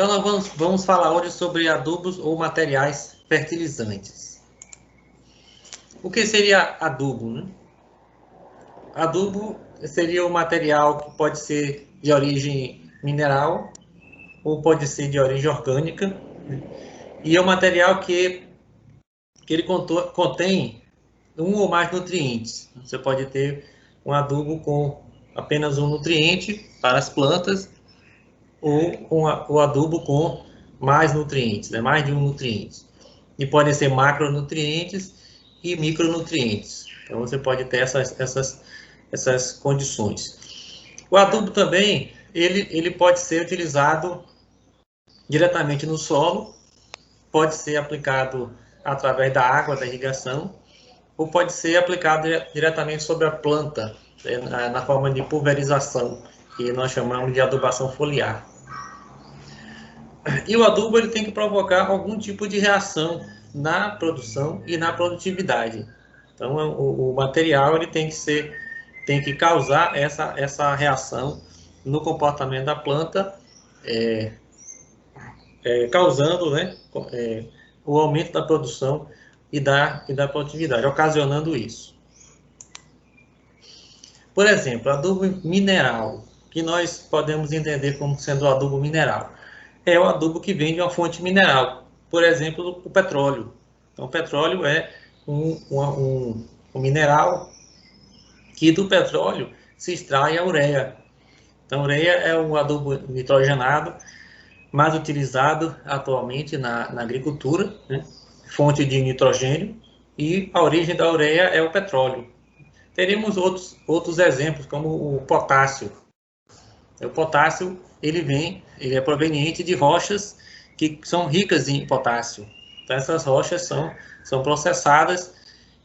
Então, nós vamos falar hoje sobre adubos ou materiais fertilizantes. O que seria adubo, né? Adubo seria um material que pode ser de origem mineral ou pode ser de origem orgânica. E é um material que ele contém um ou mais nutrientes. Você pode ter um adubo com apenas um nutriente para as plantas ou o adubo com mais nutrientes, né? Mais de um nutriente. E podem ser macronutrientes e micronutrientes. Então você pode ter essas condições. O adubo também, ele pode ser utilizado diretamente no solo, pode ser aplicado através da água, da irrigação, ou pode ser aplicado diretamente sobre a planta, na forma de pulverização, que nós chamamos de adubação foliar. E o adubo ele tem que provocar algum tipo de reação na produção e na produtividade. Então, o material ele tem que causar essa reação no comportamento da planta, causando, né, o aumento da produção e da produtividade, ocasionando isso. Por exemplo, adubo mineral, que nós podemos entender como sendo o adubo mineral. É o adubo que vem de uma fonte mineral, por exemplo, o petróleo. Então, o petróleo é um mineral que do petróleo se extrai a ureia. Então, a ureia é um adubo nitrogenado mais utilizado atualmente na agricultura, né? Fonte de nitrogênio, e a origem da ureia é o petróleo. Teríamos outros exemplos, como o potássio. O potássio ele é proveniente de rochas que são ricas em potássio. Então, essas rochas são processadas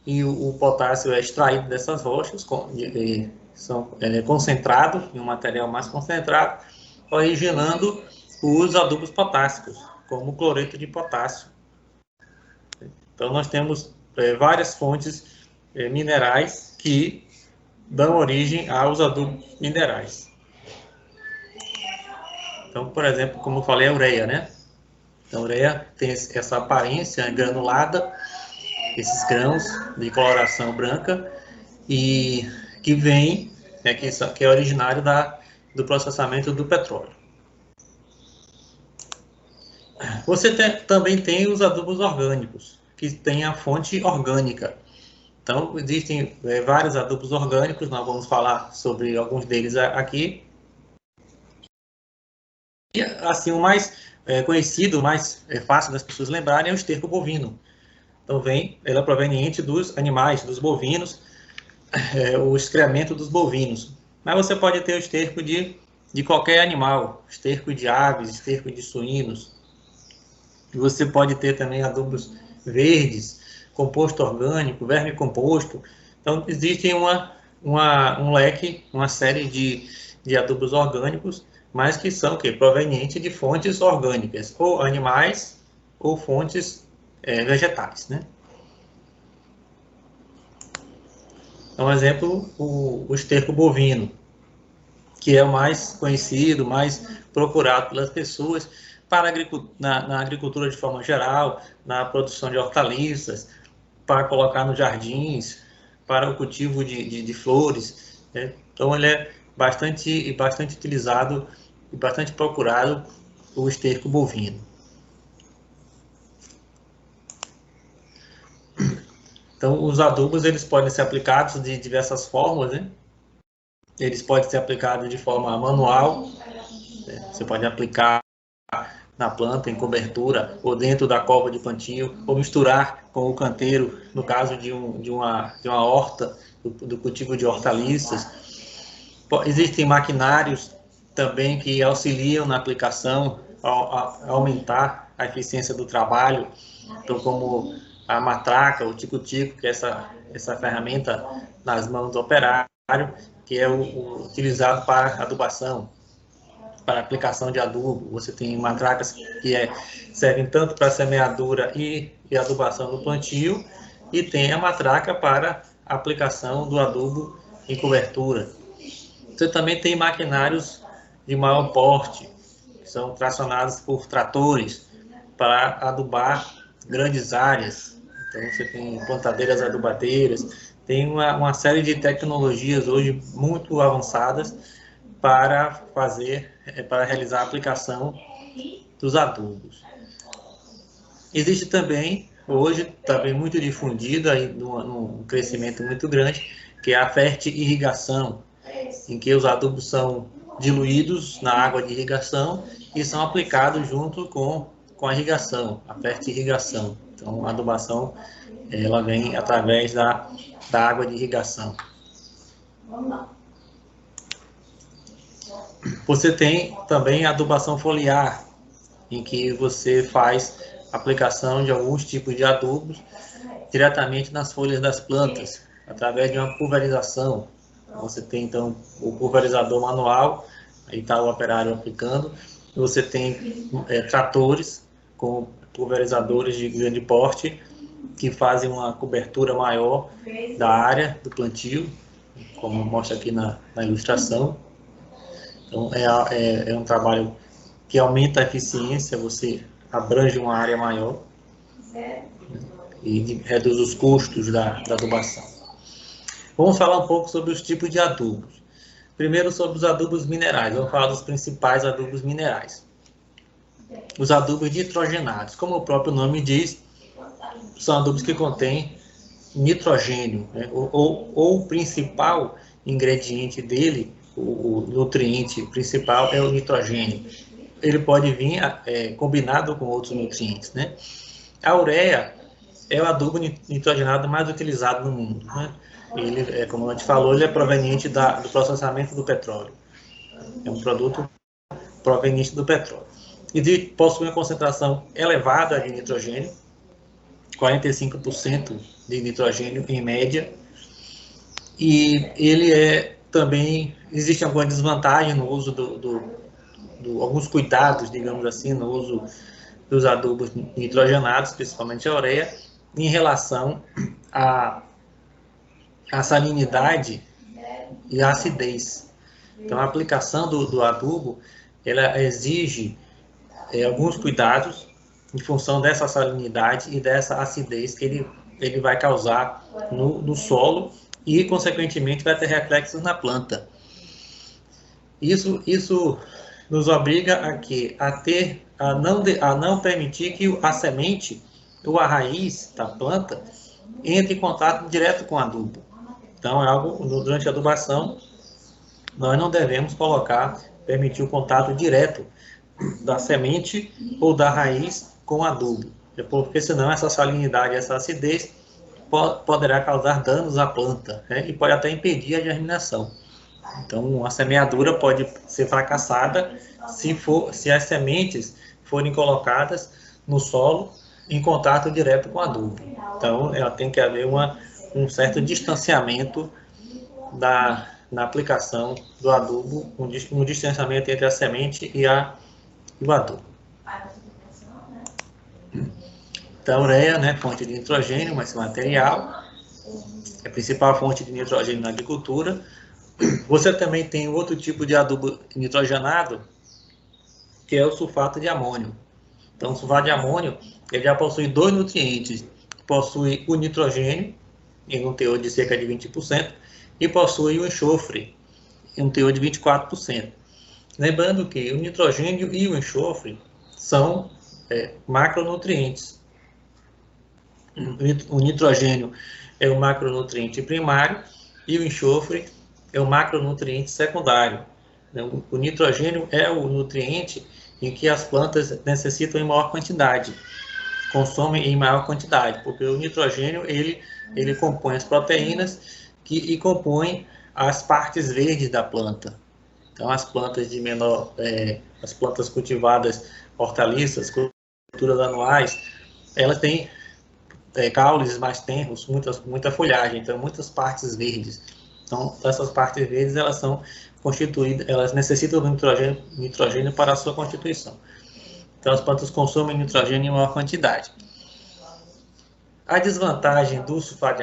e o potássio é extraído dessas rochas, é concentrado em um material mais concentrado, originando os adubos potássicos, como o cloreto de potássio. Então, nós temos várias fontes minerais que dão origem aos adubos minerais. Então, por exemplo, como eu falei, a ureia, né? A ureia tem essa aparência granulada, esses grãos de coloração branca, e que vem, né, que é originário do processamento do petróleo. Você também tem os adubos orgânicos, que tem a fonte orgânica. Então, existem vários adubos orgânicos, nós vamos falar sobre alguns deles aqui. E, assim, o mais conhecido, o mais fácil das pessoas lembrarem é o esterco bovino. Então, ela é proveniente dos animais, dos bovinos, o excremento dos bovinos. Mas você pode ter o esterco de qualquer animal, esterco de aves, esterco de suínos. E você pode ter também adubos verdes, composto orgânico, vermicomposto. Então, existe um leque, uma série de adubos orgânicos, mas que são provenientes de fontes orgânicas, ou animais, ou fontes vegetais, né? Então, um exemplo, o esterco bovino, que é o mais conhecido, mais procurado pelas pessoas na agricultura de forma geral, na produção de hortaliças, para colocar nos jardins, para o cultivo de flores, né? Então, ele é bastante utilizado e bastante procurado, o esterco bovino. Então, os adubos eles podem ser aplicados de diversas formas, né? Eles podem ser aplicados de forma manual, né? Você pode aplicar na planta, em cobertura, ou dentro da cova de plantio, ou misturar com o canteiro, no caso de uma horta, do cultivo de hortaliças. Existem maquinários também que auxiliam na aplicação, a aumentar a eficiência do trabalho, então, como a matraca, o tico-tico, que é essa ferramenta nas mãos do operário, que é utilizado para adubação, para aplicação de adubo. Você tem matracas que servem tanto para semeadura e adubação do plantio, e tem a matraca para aplicação do adubo em cobertura. Você também tem maquinários de maior porte, que são tracionadas por tratores para adubar grandes áreas. Então, você tem plantadeiras adubadeiras, tem uma série de tecnologias hoje muito avançadas para realizar a aplicação dos adubos. Existe também, hoje, também muito difundida, num crescimento muito grande, que é a fertirrigação, em que os adubos são diluídos na água de irrigação e são aplicados junto com a irrigação, a fertirrigação. Então, a adubação, ela vem através da água de irrigação. Você tem também a adubação foliar, em que você faz aplicação de alguns tipos de adubos diretamente nas folhas das plantas, através de uma pulverização. Você tem, então, o pulverizador manual, aí está o operário aplicando. Você tem tratores com pulverizadores de grande porte, que fazem uma cobertura maior da área do plantio, como mostra aqui na ilustração. Então, é um trabalho que aumenta a eficiência, você abrange uma área maior e reduz os custos da adubação. Vamos falar um pouco sobre os tipos de adubos. Primeiro, sobre os adubos minerais. Vamos falar dos principais adubos minerais. Os adubos nitrogenados, como o próprio nome diz, são adubos que contêm nitrogênio, né? O principal ingrediente dele, o nutriente principal é o nitrogênio. Ele pode vir combinado com outros nutrientes, né? A ureia é o adubo nitrogenado mais utilizado no mundo, né? Ele, como a gente falou, ele é proveniente do processamento do petróleo. É um produto proveniente do petróleo. E possui uma concentração elevada de nitrogênio, 45% de nitrogênio em média. E ele também, existe alguma desvantagem no uso alguns cuidados, digamos assim, no uso dos adubos nitrogenados, principalmente a ureia, em relação à salinidade e à acidez. Então, a aplicação do adubo, ela exige alguns cuidados em função dessa salinidade e dessa acidez que ele vai causar no solo e, consequentemente, vai ter reflexos na planta. Isso nos obriga a não permitir que a semente ou a raiz da planta entre em contato direto com o adubo. Então, durante a adubação, nós não devemos permitir o contato direto da semente ou da raiz com o adubo, porque senão essa salinidade, essa acidez poderá causar danos à planta, né? E pode até impedir a germinação. Então, a semeadura pode ser fracassada se as sementes forem colocadas no solo em contato direto com o adubo. Então, ela tem que haver um certo distanciamento na aplicação do adubo, um distanciamento entre a semente e o adubo. Então, a ureia, né, fonte de nitrogênio, mas material, é a principal fonte de nitrogênio na agricultura. Você também tem outro tipo de adubo nitrogenado, que é o sulfato de amônio. Então, o sulfato de amônio, ele já possui dois nutrientes. Possui o nitrogênio, em um teor de cerca de 20%, e possui o enxofre, em um teor de 24%. Lembrando que o nitrogênio e o enxofre são macronutrientes. O nitrogênio é o macronutriente primário e o enxofre é o macronutriente secundário. O nitrogênio é o nutriente em que as plantas necessitam em maior quantidade, consomem em maior quantidade, porque o nitrogênio ele compõe as proteínas e compõe as partes verdes da planta. Então, as plantas as plantas cultivadas, hortaliças, culturas anuais, elas têm caules mais tenros, muita folhagem, então muitas partes verdes. Então, essas partes verdes, elas são constituídas, elas necessitam do nitrogênio para a sua constituição. Então, as plantas consomem nitrogênio em maior quantidade. A desvantagem do sulfato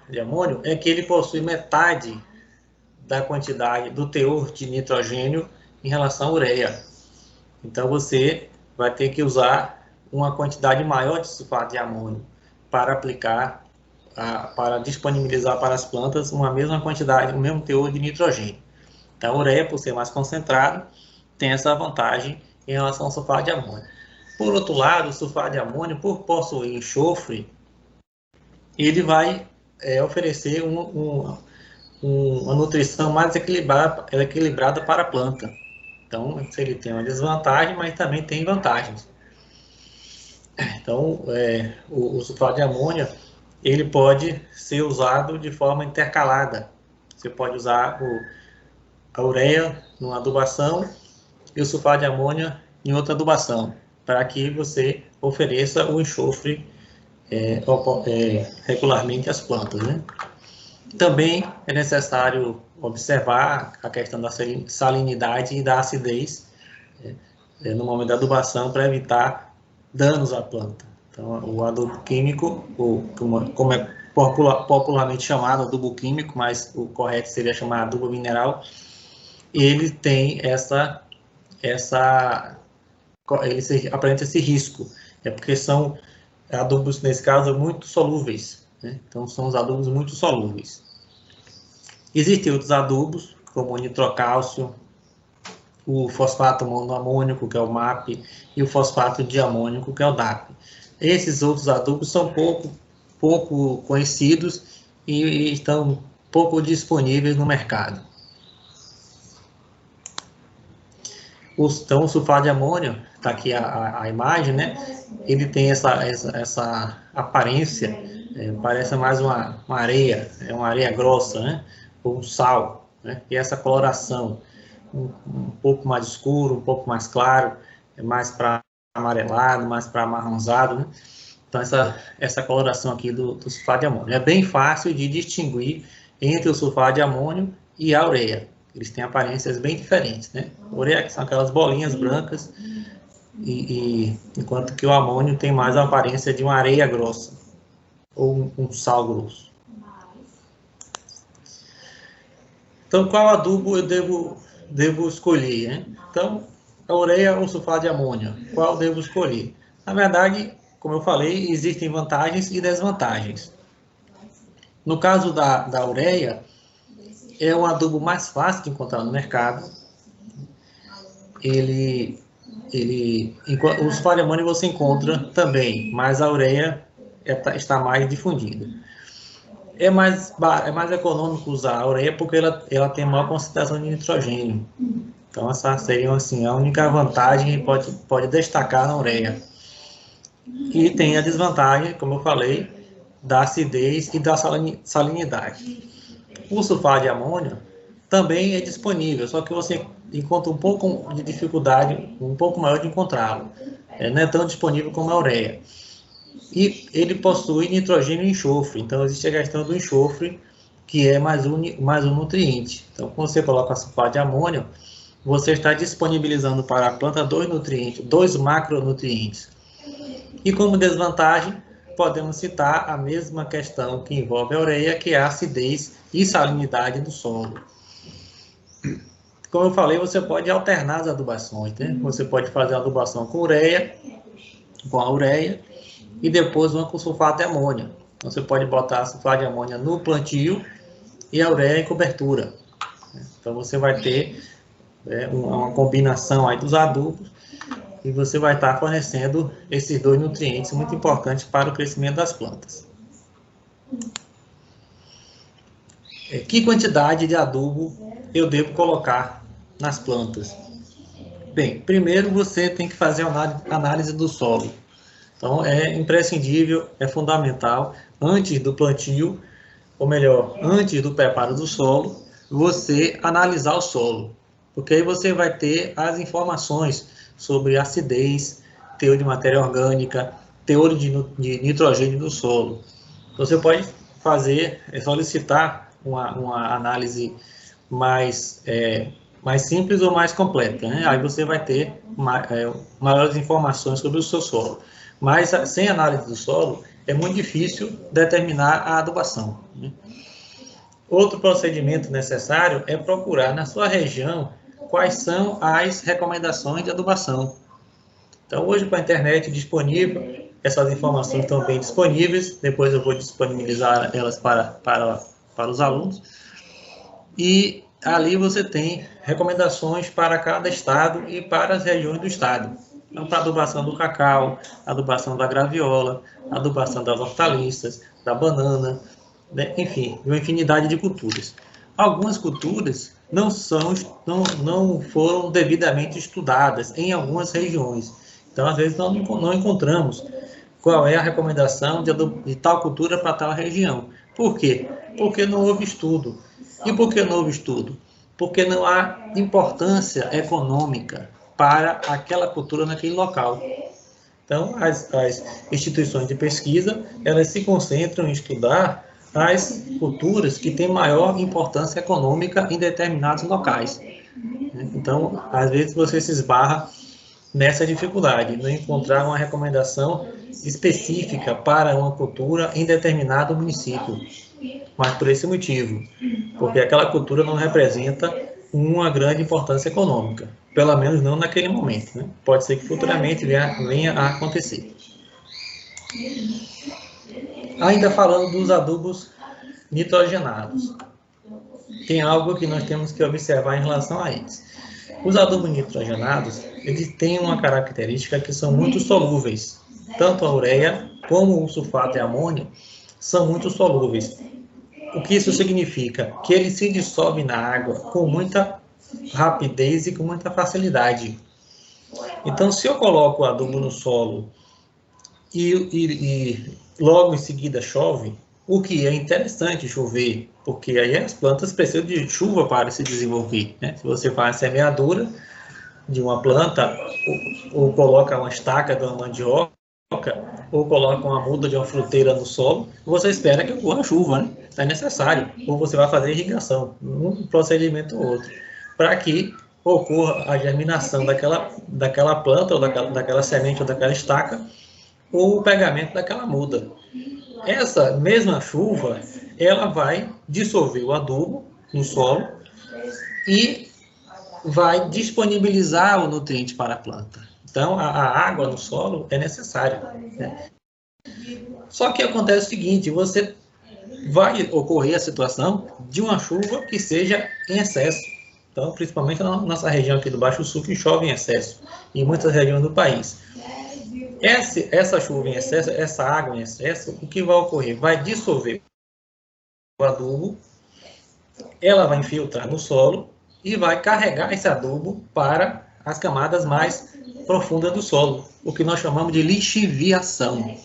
de amônio é que ele possui metade da quantidade do teor de nitrogênio em relação à ureia. Então, você vai ter que usar uma quantidade maior de sulfato de amônio para aplicar, para disponibilizar para as plantas uma mesma quantidade, o mesmo teor de nitrogênio. Então, a ureia, por ser mais concentrado, tem essa vantagem em relação ao sulfato de amônio. Por outro lado, o sulfato de amônio, por possuir enxofre, ele vai oferecer uma nutrição mais equilibrada para a planta. Então, ele tem uma desvantagem, mas também tem vantagens. Então, o sulfato de amônio, ele pode ser usado de forma intercalada. Você pode usar a ureia numa adubação e o sulfato de amônio em outra adubação, para que você ofereça o enxofre regularmente às plantas, né? Também é necessário observar a questão da salinidade e da acidez no momento da adubação para evitar danos à planta. Então, o adubo químico, como é popularmente chamado adubo químico, mas o correto seria chamar adubo mineral, ele tem ele apresenta esse risco, porque são adubos, nesse caso, muito solúveis, né? Então, são os adubos muito solúveis. Existem outros adubos, como o nitrocálcio, o fosfato monoamônico, que é o MAP, e o fosfato diamônico, que é o DAP. Esses outros adubos são pouco conhecidos e estão pouco disponíveis no mercado. Então, o sulfato de amônio, está aqui a imagem, né? Ele tem essa aparência, parece mais uma areia, é uma areia grossa, né? Ou um sal, né? E essa coloração, um pouco mais escuro, um pouco mais claro, mais para amarelado, mais para amarronzado, né? Então, essa coloração aqui do sulfato de amônio. É bem fácil de distinguir entre o sulfato de amônio e a ureia. Eles têm aparências bem diferentes, né? A ureia são aquelas bolinhas brancas, enquanto que o amônio tem mais a aparência de uma areia grossa, ou um sal grosso. Então, qual adubo eu devo escolher, né? Então, a ureia ou sulfato de amônio, qual devo escolher? Na verdade, como eu falei, existem vantagens e desvantagens. No caso da ureia, é um adubo mais fácil de encontrar no mercado. O sulfato de amônio você encontra também, mas a ureia está mais difundida. É mais econômico usar a ureia porque ela tem maior concentração de nitrogênio. Então, essa seria assim, a única vantagem que pode destacar na ureia. E tem a desvantagem, como eu falei, da acidez e da salinidade. O sulfato de amônio também é disponível, só que você encontra um pouco de dificuldade, um pouco maior de encontrá-lo. Não é tão disponível como a ureia. E ele possui nitrogênio e enxofre, então existe a questão do enxofre, que é mais um nutriente. Então, quando você coloca sulfato de amônio, você está disponibilizando para a planta dois macronutrientes. E como desvantagem, podemos citar a mesma questão que envolve a ureia, que é a acidez e salinidade do solo. Como eu falei, você pode alternar as adubações, né? Você pode fazer a adubação com a ureia, e depois uma com sulfato de amônio. Então, você pode botar sulfato de amônio no plantio e a ureia em cobertura. Então, você vai ter uma combinação aí dos adubos e você vai estar fornecendo esses dois nutrientes muito importantes para o crescimento das plantas. Que quantidade de adubo eu devo colocar nas plantas? Bem, primeiro você tem que fazer uma análise do solo. Então, é imprescindível, é fundamental, antes do plantio, ou melhor, antes do preparo do solo, você analisar o solo. Porque aí você vai ter as informações sobre acidez, teor de matéria orgânica, teor de nitrogênio do solo. Então, você pode solicitar uma análise mais simples ou mais completa, né? Aí você vai ter maiores informações sobre o seu solo. Mas, sem análise do solo, é muito difícil determinar a adubação, né? Outro procedimento necessário é procurar na sua região quais são as recomendações de adubação. Então, hoje, com a internet disponível, essas informações estão bem disponíveis, depois eu vou disponibilizar elas para os alunos, e ali você tem recomendações para cada estado e para as regiões do estado. Então, para a adubação do cacau, adubação da graviola, adubação das hortaliças, da banana, né? Enfim, uma infinidade de culturas. Algumas culturas não foram devidamente estudadas em algumas regiões. Então, às vezes, nós não encontramos qual é a recomendação de tal cultura para tal região. Por quê? Porque não houve estudo. E por que não houve estudo? Porque não há importância econômica para aquela cultura naquele local. Então, as instituições de pesquisa, elas se concentram em estudar as culturas que têm maior importância econômica em determinados locais. Então, às vezes você se esbarra nessa dificuldade, de encontrar uma recomendação específica para uma cultura em determinado município. Mas por esse motivo, porque aquela cultura não representa uma grande importância econômica, pelo menos não naquele momento, né? Pode ser que futuramente venha a acontecer. Ainda falando dos adubos nitrogenados, tem algo que nós temos que observar em relação a eles. Os adubos nitrogenados, eles têm uma característica que são muito solúveis. Tanto a ureia como o sulfato de amônio são muito solúveis. O que isso significa? Que ele se dissolve na água com muita rapidez e com muita facilidade. Então, se eu coloco o adubo no solo e logo em seguida chove, o que é interessante chover, porque aí as plantas precisam de chuva para se desenvolver, né? Se você faz a semeadura de uma planta, ou coloca uma estaca de uma mandioca, ou coloca uma muda de uma fruteira no solo, você espera que ocorra chuva, né? É necessário. Ou você vai fazer irrigação, um procedimento ou outro, para que ocorra a germinação daquela planta, ou daquela semente, ou daquela estaca, ou o pegamento daquela muda. Essa mesma chuva, ela vai dissolver o adubo no solo e vai disponibilizar o nutriente para a planta. Então, a água no solo é necessária, né? Só que acontece o seguinte, vai ocorrer a situação de uma chuva que seja em excesso. Então, principalmente na nossa região aqui do Baixo Sul, que chove em excesso, em muitas regiões do país. Essa chuva em excesso, essa água em excesso, o que vai ocorrer? Vai dissolver o adubo, ela vai infiltrar no solo e vai carregar esse adubo para as camadas mais profundas do solo, o que nós chamamos de lixiviação.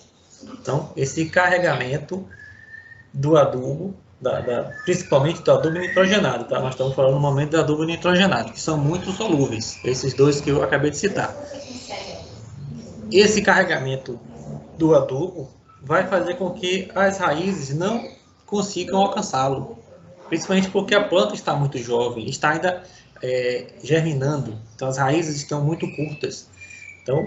Então, esse carregamento do adubo, principalmente do adubo nitrogenado, tá? Nós estamos falando no momento do adubo nitrogenado, que são muito solúveis, esses dois que eu acabei de citar. Esse carregamento do adubo vai fazer com que as raízes não consigam alcançá-lo, principalmente porque a planta está muito jovem, está ainda germinando, então as raízes estão muito curtas. Então,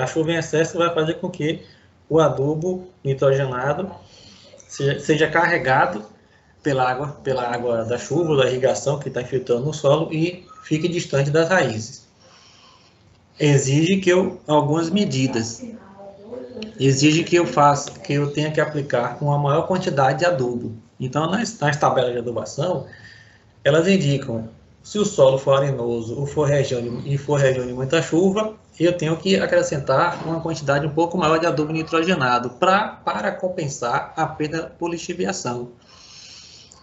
a chuva em excesso vai fazer com que o adubo nitrogenado seja carregado pela água da chuva, da irrigação que está infiltrando no solo e fique distante das raízes. Exige algumas medidas. Exige que eu tenha que aplicar uma maior quantidade de adubo. Então, nas tabelas de adubação, elas indicam se o solo for arenoso ou for região de muita chuva, eu tenho que acrescentar uma quantidade um pouco maior de adubo nitrogenado para compensar a perda por lixiviação.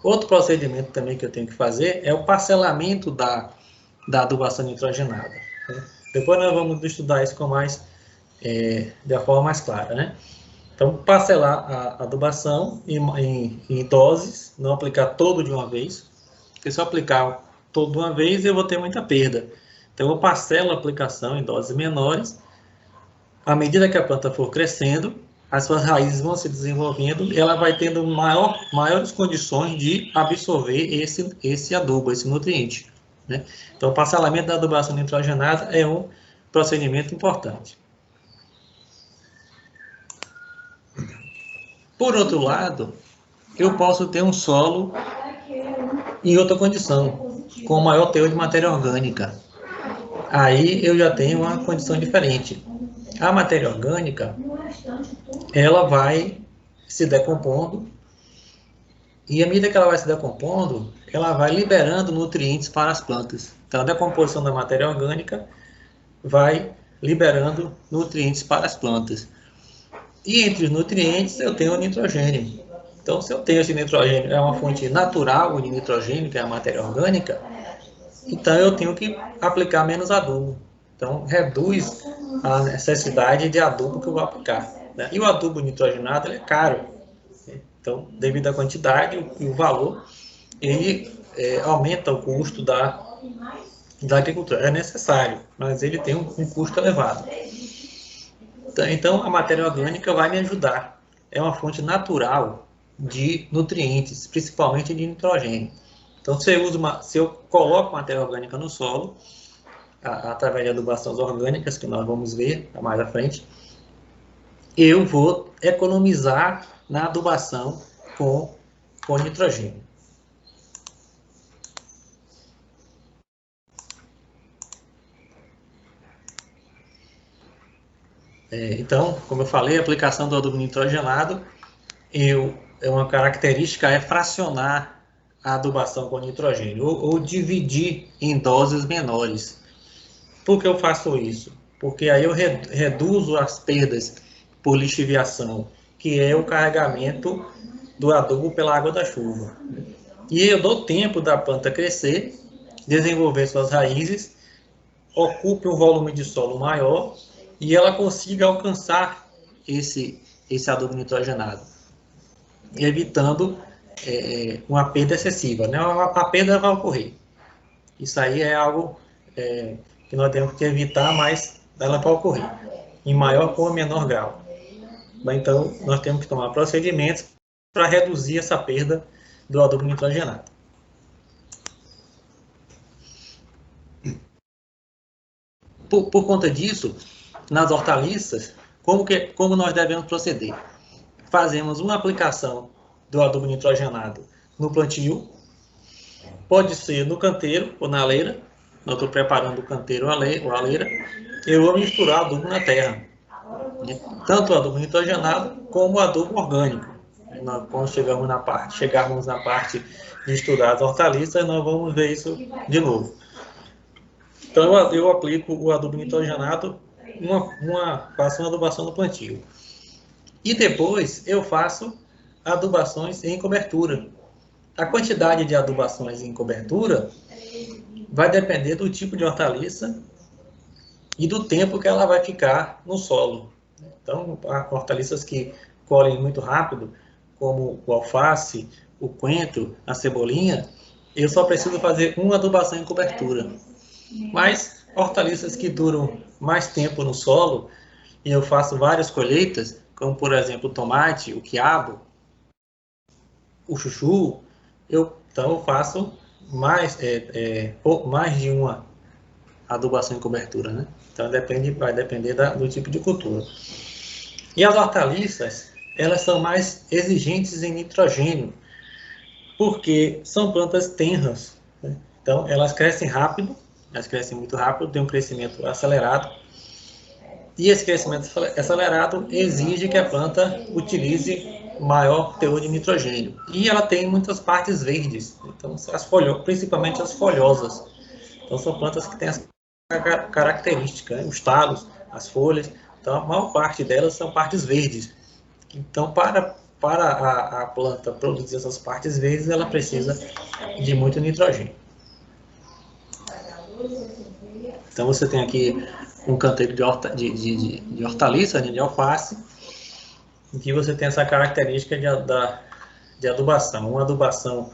Outro procedimento também que eu tenho que fazer é o parcelamento da adubação nitrogenada. Depois nós vamos estudar isso de forma mais clara, né? Então, parcelar a adubação em doses, não aplicar todo de uma vez, porque se eu aplicar todo de uma vez, eu vou ter muita perda. Então, eu parcelo a aplicação em doses menores. À medida que a planta for crescendo, as suas raízes vão se desenvolvendo e ela vai tendo maiores condições de absorver esse adubo, esse nutriente, né? Então, o parcelamento da adubação nitrogenada é um procedimento importante. Por outro lado, eu posso ter um solo em outra condição. com maior teor de matéria orgânica. Aí eu já tenho uma condição diferente. A matéria orgânica, ela vai se decompondo, e à medida que ela vai se decompondo, ela vai liberando nutrientes para as plantas. Então, a decomposição da matéria orgânica vai liberando nutrientes para as plantas. E entre os nutrientes eu tenho o nitrogênio. Então, se eu tenho esse nitrogênio, é uma fonte natural de nitrogênio, que é a matéria orgânica, então eu tenho que aplicar menos adubo. Então, reduz a necessidade de adubo que eu vou aplicar, né? E o adubo nitrogenado, ele é caro. Então, devido à quantidade e o valor, ele aumenta o custo da agricultura. É necessário, mas ele tem um custo elevado. Então, a matéria orgânica vai me ajudar. É uma fonte natural de nutrientes, principalmente de nitrogênio. Então, se eu coloco matéria orgânica no solo, através de adubações orgânicas, que nós vamos ver mais à frente, eu vou economizar na adubação com nitrogênio. Então, como eu falei, a aplicação do adubo nitrogenado, uma característica é fracionar a adubação com nitrogênio, ou dividir em doses menores. Por que eu faço isso? Porque aí eu reduzo as perdas por lixiviação, que é o carregamento do adubo pela água da chuva. E eu dou tempo da planta crescer, desenvolver suas raízes, ocupe um volume de solo maior e ela consiga alcançar esse adubo nitrogenado, evitando uma perda excessiva, né? A perda vai ocorrer. Isso aí é algo que nós temos que evitar, mas ela vai ocorrer, em maior ou menor grau. Então, nós temos que tomar procedimentos para reduzir essa perda do adubo nitrogenado. Por conta disso, nas hortaliças, como nós devemos proceder? Fazemos uma aplicação do adubo nitrogenado no plantio, pode ser no canteiro ou na leira. Eu estou preparando o canteiro ou a leira, eu vou misturar adubo na terra, né? Tanto o adubo nitrogenado como o adubo orgânico. Quando chegarmos na parte de estudar as hortaliças, nós vamos ver isso de novo. Então, eu aplico o adubo nitrogenado, faço uma adubação no plantio. E depois eu faço adubações em cobertura. A quantidade de adubações em cobertura vai depender do tipo de hortaliça e do tempo que ela vai ficar no solo. Então, há hortaliças que colhem muito rápido, como o alface, o coentro, a cebolinha, eu só preciso fazer uma adubação em cobertura. Mas hortaliças que duram mais tempo no solo, e eu faço várias colheitas, como por exemplo o tomate, o quiabo, o chuchu, então eu faço mais de uma adubação em cobertura, né? Então vai depender do tipo de cultura. E as hortaliças, elas são mais exigentes em nitrogênio, porque são plantas tenras, né? Então elas crescem rápido, elas crescem muito rápido, tem um crescimento acelerado, e esse crescimento acelerado exige que a planta utilize maior teor de nitrogênio. E ela tem muitas partes verdes, então principalmente as folhosas. Então são plantas que têm essa característica, né? Os talos, as folhas, então a maior parte delas são partes verdes. Então para a planta produzir essas partes verdes, ela precisa de muito nitrogênio. Então você tem aqui um canteiro de hortaliça, né, de alface, em que você tem essa característica de adubação. Uma adubação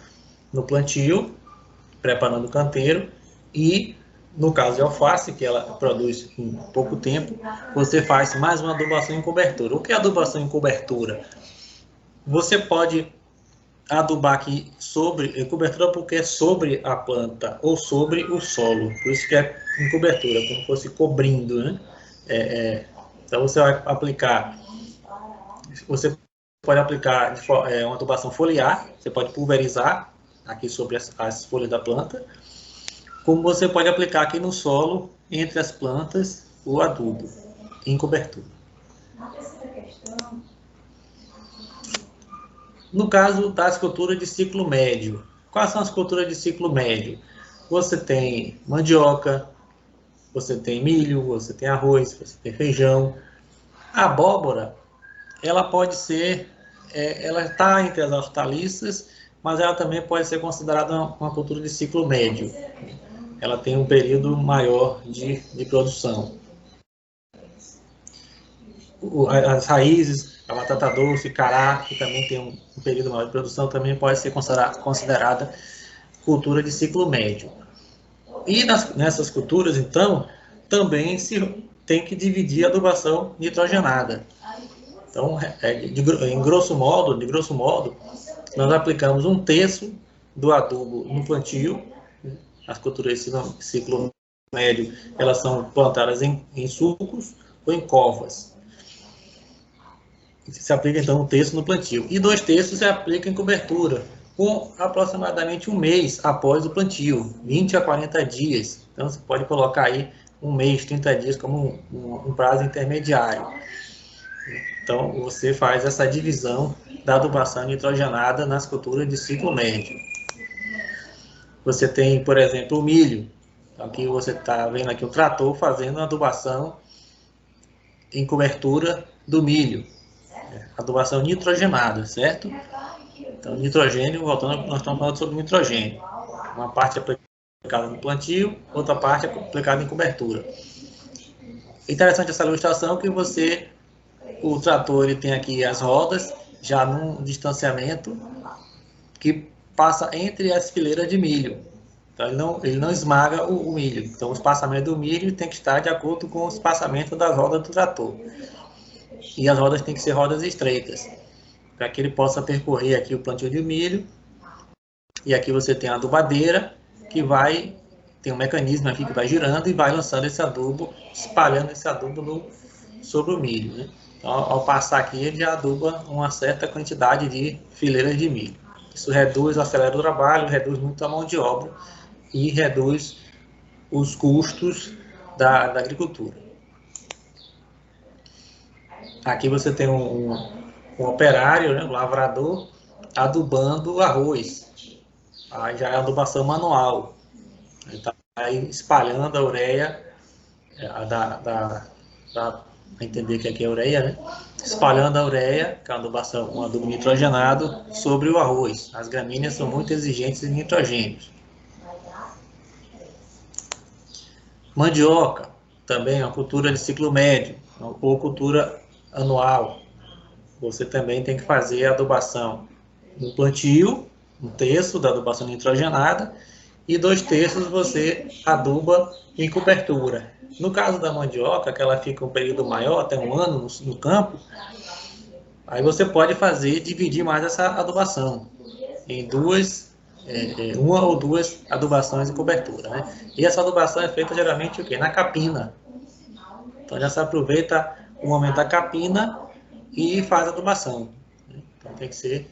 no plantio, preparando o canteiro, e no caso de alface, que ela produz em pouco tempo, você faz mais uma adubação em cobertura. O que é adubação em cobertura? Você pode adubar aqui cobertura, porque é sobre a planta ou sobre o solo, por isso que é em cobertura, como se fosse cobrindo, né? Então você vai aplicar, você pode aplicar uma adubação foliar, você pode pulverizar aqui sobre as folhas da planta, como você pode aplicar aqui no solo, entre as plantas, o adubo em cobertura. No caso das culturas de ciclo médio, quais são as culturas de ciclo médio? Você tem mandioca, você tem milho, você tem arroz, você tem feijão. A abóbora, ela pode ser, ela está entre as hortaliças, mas ela também pode ser considerada uma cultura de ciclo médio. Ela tem um período maior de produção. As raízes, a batata doce, cará, que também tem um período maior de produção, também pode ser considerada cultura de ciclo médio. E nessas culturas, então, também se tem que dividir a adubação nitrogenada. Então, de grosso modo, nós aplicamos 1/3 do adubo no plantio. As culturas de ciclo médio, elas são plantadas em sulcos ou em covas. Se aplica, então, 1/3 no plantio. E 2/3 se aplica em cobertura, com aproximadamente 1 mês após o plantio, 20 a 40 dias. Então, você pode colocar aí 1 mês, 30 dias como um prazo intermediário. Então, você faz essa divisão da adubação nitrogenada nas culturas de ciclo médio. Você tem, por exemplo, o milho. Aqui você está vendo aqui o trator fazendo a adubação em cobertura do milho. Adubação nitrogenada, certo? Então, nitrogênio, voltando, nós estamos falando sobre nitrogênio. Uma parte aplicada no plantio, outra parte aplicada em cobertura. Interessante essa ilustração que o trator ele tem aqui as rodas, já num distanciamento que passa entre as fileiras de milho. Então, ele não esmaga o milho. Então, o espaçamento do milho tem que estar de acordo com o espaçamento das rodas do trator. E as rodas têm que ser rodas estreitas, para que ele possa percorrer aqui o plantio de milho. E aqui você tem a adubadeira, que tem um mecanismo aqui que vai girando e vai lançando esse adubo, espalhando esse adubo sobre o milho, né? Então, ao passar aqui, ele já aduba uma certa quantidade de fileiras de milho. Isso acelera o trabalho, reduz muito a mão de obra e reduz os custos da agricultura. Aqui você tem um operário, né, um lavrador, adubando arroz. Aí já é adubação manual. Ele está espalhando a ureia, para entender que aqui é ureia, né? Espalhando a ureia, que é um adubo nitrogenado, sobre o arroz. As gramíneas são muito exigentes em nitrogênios. Mandioca, também é uma cultura de ciclo médio, ou cultura anual. Você também tem que fazer a adubação no plantio, 1/3 da adubação nitrogenada, e 2/3 você aduba em cobertura. No caso da mandioca, que ela fica um período maior, até 1 ano no campo, aí você pode dividir mais essa adubação em uma ou duas adubações em cobertura, né? E essa adubação é feita geralmente o quê? Na capina. Então já se aproveita o momento da capina e faz a adubação. Então tem que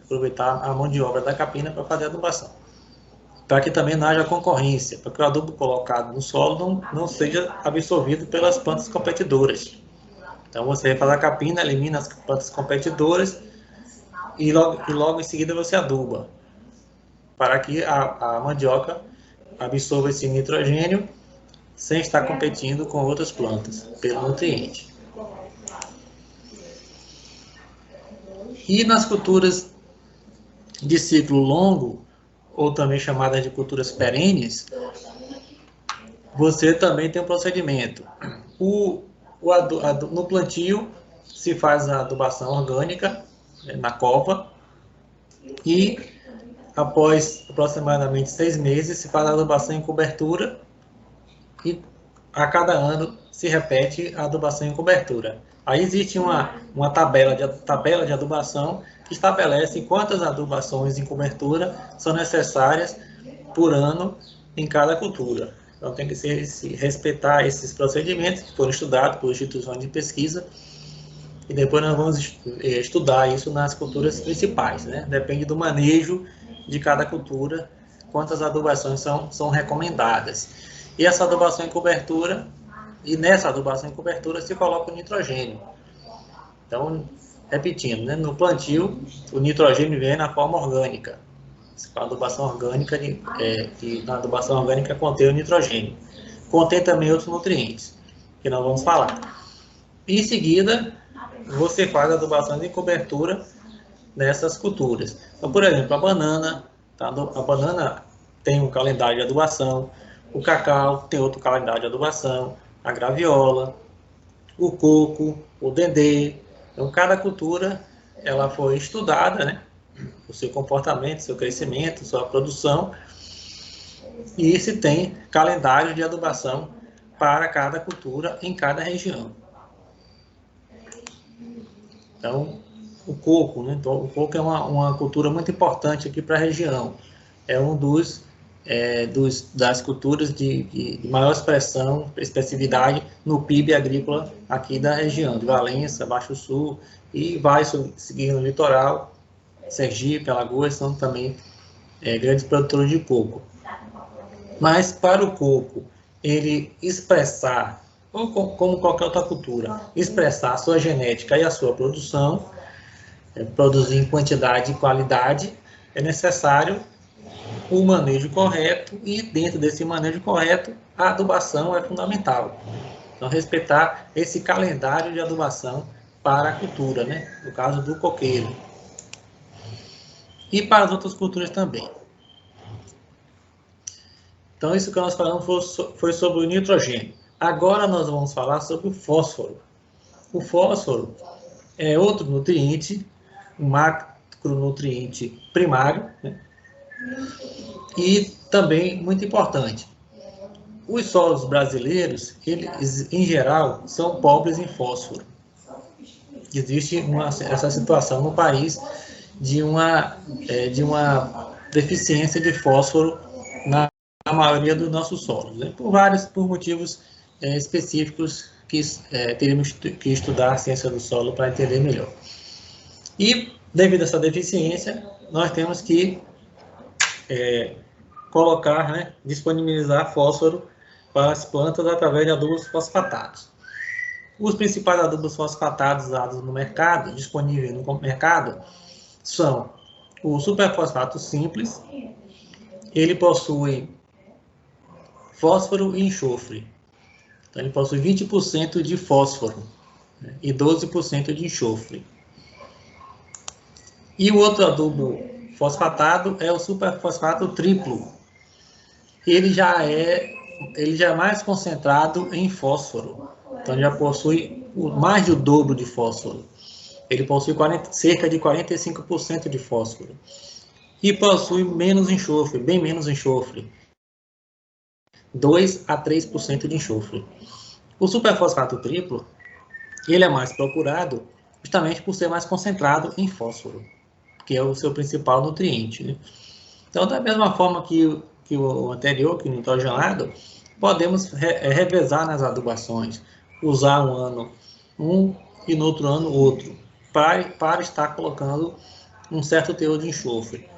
aproveitar a mão de obra da capina para fazer a adubação. Para que também não haja concorrência, para que o adubo colocado no solo não seja absorvido pelas plantas competidoras. Então você faz a capina, elimina as plantas competidoras e logo em seguida você aduba, para que a mandioca absorva esse nitrogênio sem estar competindo com outras plantas pelo nutriente. E nas culturas de ciclo longo, ou também chamadas de culturas perenes, você também tem um procedimento. No plantio, se faz a adubação orgânica, né, na cova, e após aproximadamente 6 meses, se faz a adubação em cobertura, e a cada ano se repete a adubação em cobertura. Aí existe uma tabela de adubação que estabelece quantas adubações em cobertura são necessárias por ano em cada cultura. Então tem que se respeitar esses procedimentos que foram estudados por instituições de pesquisa, e depois nós vamos estudar isso nas culturas principais, né? Depende do manejo de cada cultura quantas adubações são recomendadas. E essa adubação em cobertura, e nessa adubação em cobertura se coloca o nitrogênio. Então, repetindo, né, no plantio, o nitrogênio vem na forma orgânica. A adubação orgânica, na adubação orgânica contém o nitrogênio. Contém também outros nutrientes, que nós vamos falar. Em seguida, você faz a adubação de cobertura nessas culturas. Então, por exemplo, a banana, tá? A banana tem um calendário de adubação, o cacau tem outro calendário de adubação, a graviola, o coco, o dendê. Então, cada cultura ela foi estudada, né? O seu comportamento, seu crescimento, sua produção, e se tem calendário de adubação para cada cultura em cada região. Então, o coco, né? Então, o coco é uma cultura muito importante aqui para a região. É um das culturas de maior expressividade no PIB agrícola aqui da região, de Valença, Baixo Sul, e vai seguir no litoral. Sergipe, Alagoas são também grandes produtores de coco. Mas para o coco, ele expressar, ou como qualquer outra cultura, expressar a sua genética e a sua produção, produzir em quantidade e qualidade, é necessário o manejo correto, e dentro desse manejo correto, a adubação é fundamental. Então, respeitar esse calendário de adubação para a cultura, né? No caso do coqueiro. E para as outras culturas também. Então, isso que nós falamos foi sobre o nitrogênio. Agora nós vamos falar sobre o fósforo. O fósforo é outro nutriente, um macronutriente primário, né? E também muito importante. Os solos brasileiros, eles, em geral, são pobres em fósforo. Existe essa situação no país de uma deficiência de fósforo na maioria dos nossos solos, né? Por motivos específicos que teríamos que estudar a ciência do solo para entender melhor. E, devido a essa deficiência, nós temos que colocar, né, disponibilizar fósforo para as plantas através de adubos fosfatados. Os principais adubos fosfatados usados no mercado, disponíveis no mercado, são o superfosfato simples. Ele possui fósforo e enxofre. Então, ele possui 20% de fósforo, né, e 12% de enxofre. E o outro adubo fosfatado é o superfosfato triplo. Ele já é mais concentrado em fósforo. Então, já possui mais do dobro de fósforo. Ele possui cerca de 45% de fósforo. E possui menos enxofre, bem menos enxofre. 2 a 3% de enxofre. O superfosfato triplo, ele é mais procurado justamente por ser mais concentrado em fósforo, que é o seu principal nutriente, né? Então, da mesma forma que o anterior, que o nitrogenado, podemos revezar nas adubações, usar um ano um e no outro ano outro, para estar colocando um certo teor de enxofre.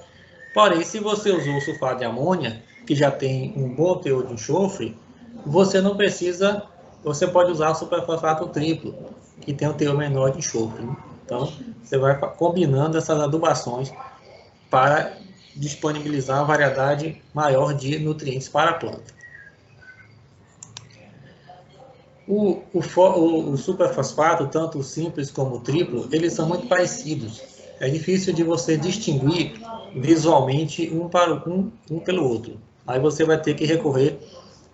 Porém, se você usou o sulfato de amônia, que já tem um bom teor de enxofre, você não precisa, você pode usar o superfosfato triplo, que tem um teor menor de enxofre, né? Então, você vai combinando essas adubações para disponibilizar uma variedade maior de nutrientes para a planta. O superfosfato, tanto o simples como o triplo, eles são muito parecidos. É difícil de você distinguir visualmente um pelo outro. Aí você vai ter que recorrer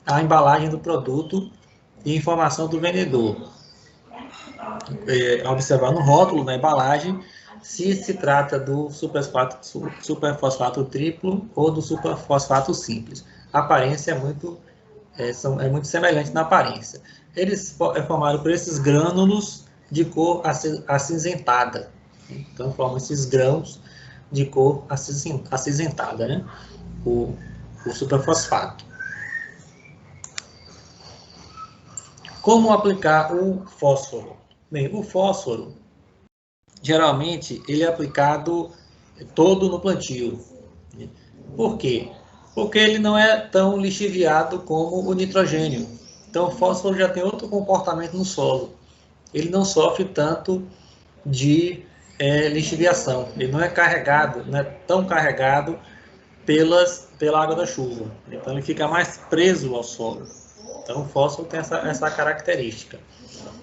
à embalagem do produto e informação do vendedor. Observar no rótulo da embalagem se trata do superfosfato triplo ou do superfosfato simples. A aparência é muito semelhante na aparência. Eles é formado por esses grânulos de cor acinzentada. Então, formam esses grãos de cor acinzentada, né? O superfosfato. Como aplicar o fósforo? Bem, o fósforo, geralmente, ele é aplicado todo no plantio. Por quê? Porque ele não é tão lixiviado como o nitrogênio. Então, o fósforo já tem outro comportamento no solo. Ele não sofre tanto de lixiviação. Ele não é carregado, não é tão carregado pela água da chuva. Então, ele fica mais preso ao solo. Então, o fósforo tem essa característica.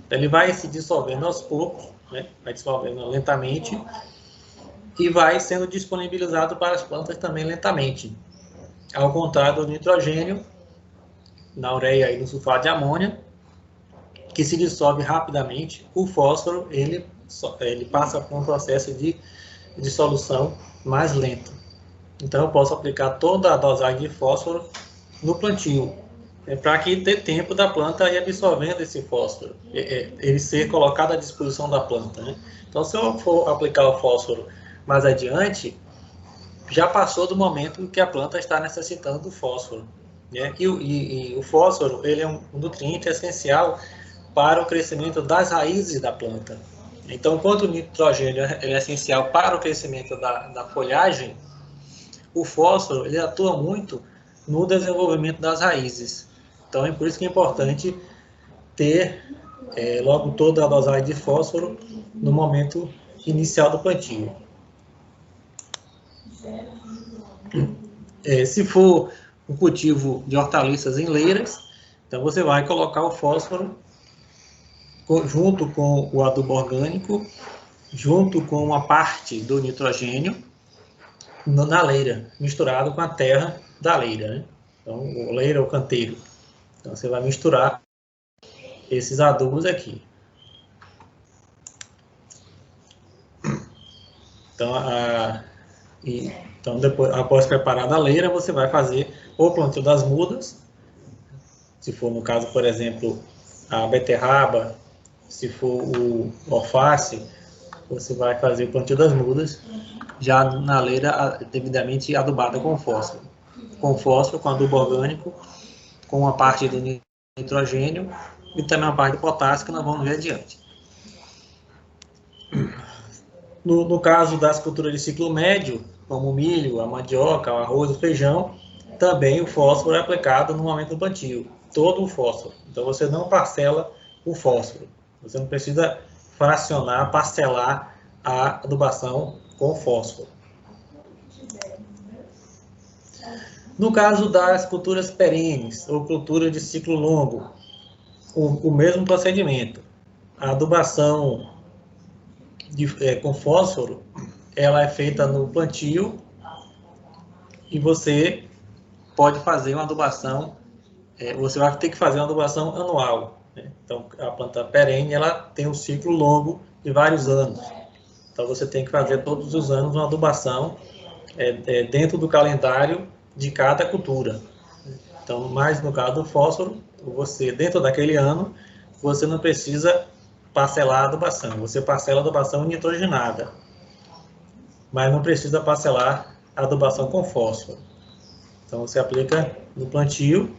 Então, ele vai se dissolvendo aos poucos, né? Vai dissolvendo lentamente e vai sendo disponibilizado para as plantas também lentamente. Ao contrário do nitrogênio, na ureia e no sulfato de amônia, que se dissolve rapidamente, o fósforo ele passa por um processo de dissolução mais lento. Então eu posso aplicar toda a dosagem de fósforo no plantio, para que dê tempo da planta ir absorvendo esse fósforo, ele ser colocado à disposição da planta, né? Então se eu for aplicar o fósforo mais adiante, já passou do momento que a planta está necessitando do fósforo, né? E o fósforo ele é um nutriente essencial para o crescimento das raízes da planta. Então, enquanto o nitrogênio ele é essencial para o crescimento da folhagem, o fósforo ele atua muito no desenvolvimento das raízes. Então, é por isso que é importante ter logo toda a dosagem de fósforo no momento inicial do plantio. Se for um cultivo de hortaliças em leiras, então você vai colocar o fósforo junto com o adubo orgânico, junto com uma parte do nitrogênio na leira, misturado com a terra da leira, né? Então, o leira ou canteiro. Então, você vai misturar esses adubos aqui. Então, depois, após preparar a leira, você vai fazer o plantio das mudas. Se for, no caso, por exemplo, a beterraba, se for o alface, você vai fazer o plantio das mudas, já na leira devidamente adubada com fósforo. Com fósforo, com adubo orgânico, com uma parte do nitrogênio e também uma parte do potássio que nós vamos ver adiante. No caso das culturas de ciclo médio, como o milho, a mandioca, o arroz, o feijão, também o fósforo é aplicado no momento do plantio, todo o fósforo. Então você não parcela o fósforo, você não precisa fracionar, parcelar a adubação com fósforo. No caso das culturas perenes ou cultura de ciclo longo, o mesmo procedimento. A adubação com fósforo, ela é feita no plantio e você pode fazer uma adubação, você vai ter que fazer uma adubação anual, né? Então, a planta perene, ela tem um ciclo longo de vários anos. Então, você tem que fazer todos os anos uma adubação dentro do calendário de cada cultura. Então, mais no caso do fósforo, você, dentro daquele ano, você não precisa parcelar a adubação. Você parcela a adubação nitrogenada, mas não precisa parcelar a adubação com fósforo. Então, você aplica no plantio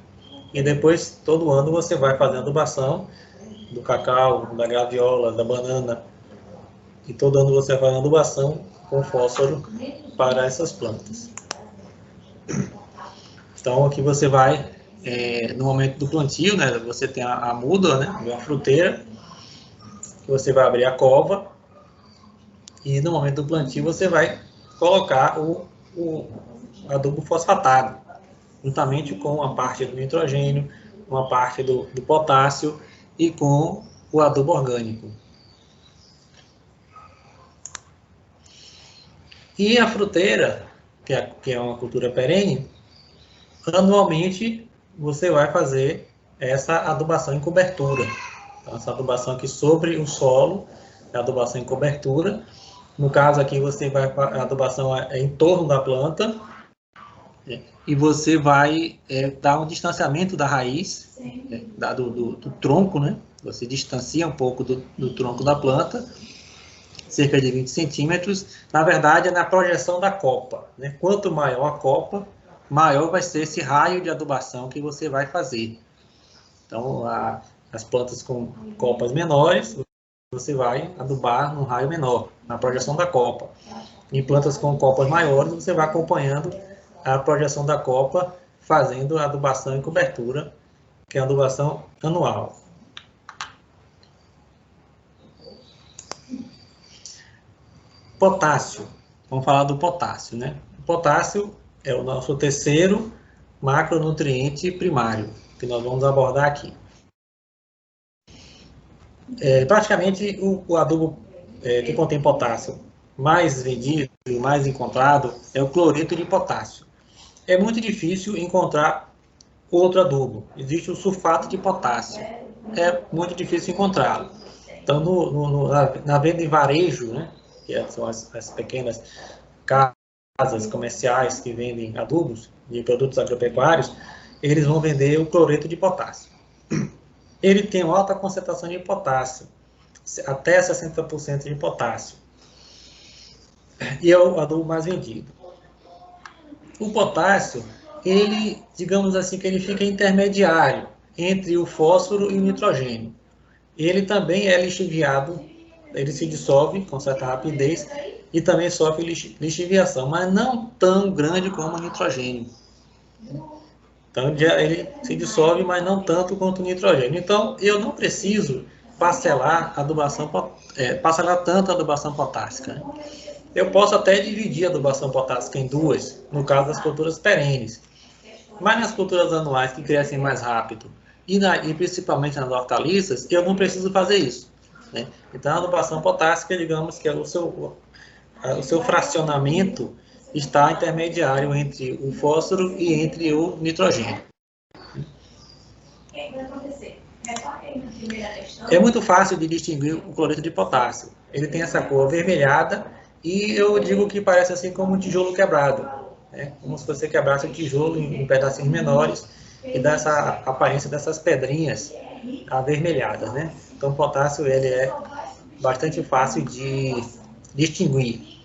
e depois, todo ano, você vai fazendo a adubação do cacau, da graviola, da banana. E todo ano você vai fazendo a adubação com fósforo para essas plantas. Então, aqui você vai, no momento do plantio, né, você tem a muda, né, a fruteira, que você vai abrir a cova, e no momento do plantio você vai colocar o adubo fosfatado, juntamente com uma parte do nitrogênio, uma parte do potássio e com o adubo orgânico. E a fruteira, que é uma cultura perene, anualmente você vai fazer essa adubação em cobertura. Então, essa adubação aqui sobre o solo, é a adubação em cobertura. No caso aqui, você vai, a adubação em torno da planta, e você vai dar um distanciamento da raiz, do tronco, né? Você distancia um pouco do tronco da planta, cerca de 20 centímetros. Na verdade, é na projeção da copa, né? Quanto maior a copa, maior vai ser esse raio de adubação que você vai fazer. Então, as plantas com copas menores, você vai adubar num raio menor, na projeção da copa. Em plantas com copas maiores, você vai acompanhando a projeção da copa fazendo a adubação e cobertura, que é a adubação anual. Potássio. Vamos falar do potássio, né? O potássio é o nosso terceiro macronutriente primário, que nós vamos abordar aqui. Praticamente, o adubo que contém potássio mais vendido e mais encontrado é o cloreto de potássio. É muito difícil encontrar outro adubo. Existe o sulfato de potássio. É muito difícil encontrá-lo. Então, na venda em varejo, né, que são as pequenas casas comerciais que vendem adubos de produtos agropecuários, eles vão vender o cloreto de potássio. Ele tem uma alta concentração de potássio, até 60% de potássio. E é o adubo mais vendido. O potássio, ele, digamos assim, que ele fica intermediário entre o fósforo e o nitrogênio. Ele também é lixiviado, ele se dissolve com certa rapidez e também sofre lixiviação, mas não tão grande como o nitrogênio. Então, ele se dissolve, mas não tanto quanto o nitrogênio. Então, eu não preciso parcelar tanto a adubação potássica, né? Eu posso até dividir a adubação potássica em duas, no caso das culturas perenes. Mas nas culturas anuais, que crescem mais rápido, e principalmente nas hortaliças, eu não preciso fazer isso, né? Então, a adubação potássica, digamos que é o seu fracionamento está intermediário entre o fósforo e entre o nitrogênio. É muito fácil de distinguir o cloreto de potássio. Ele tem essa cor avermelhada e eu digo que parece assim como um tijolo quebrado, né? Como se você quebrasse o tijolo em pedacinhos menores e dá essa aparência dessas pedrinhas avermelhadas, né? Então, o potássio ele é bastante fácil de distinguir.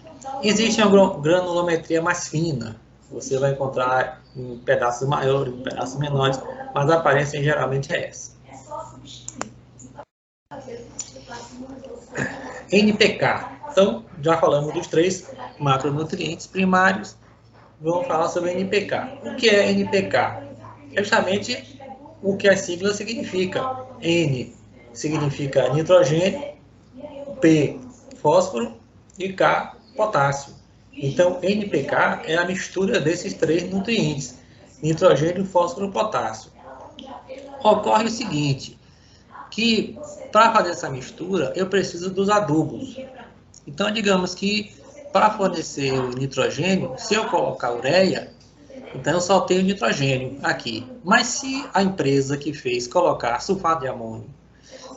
Existe uma granulometria mais fina, você vai encontrar em pedaços maiores, em pedaços menores, mas a aparência geralmente é essa. NPK. Então, já falamos dos 3 macronutrientes primários, vamos falar sobre NPK. O que é NPK? É justamente o que a sigla significa. N significa nitrogênio, P, fósforo e K, potássio. Então, NPK é a mistura desses 3 nutrientes, nitrogênio, fósforo e potássio. Ocorre o seguinte, que para fazer essa mistura, eu preciso dos adubos. Então, digamos que para fornecer o nitrogênio, se eu colocar ureia, então eu só tenho nitrogênio aqui. Mas se a empresa que fez colocar sulfato de amônio,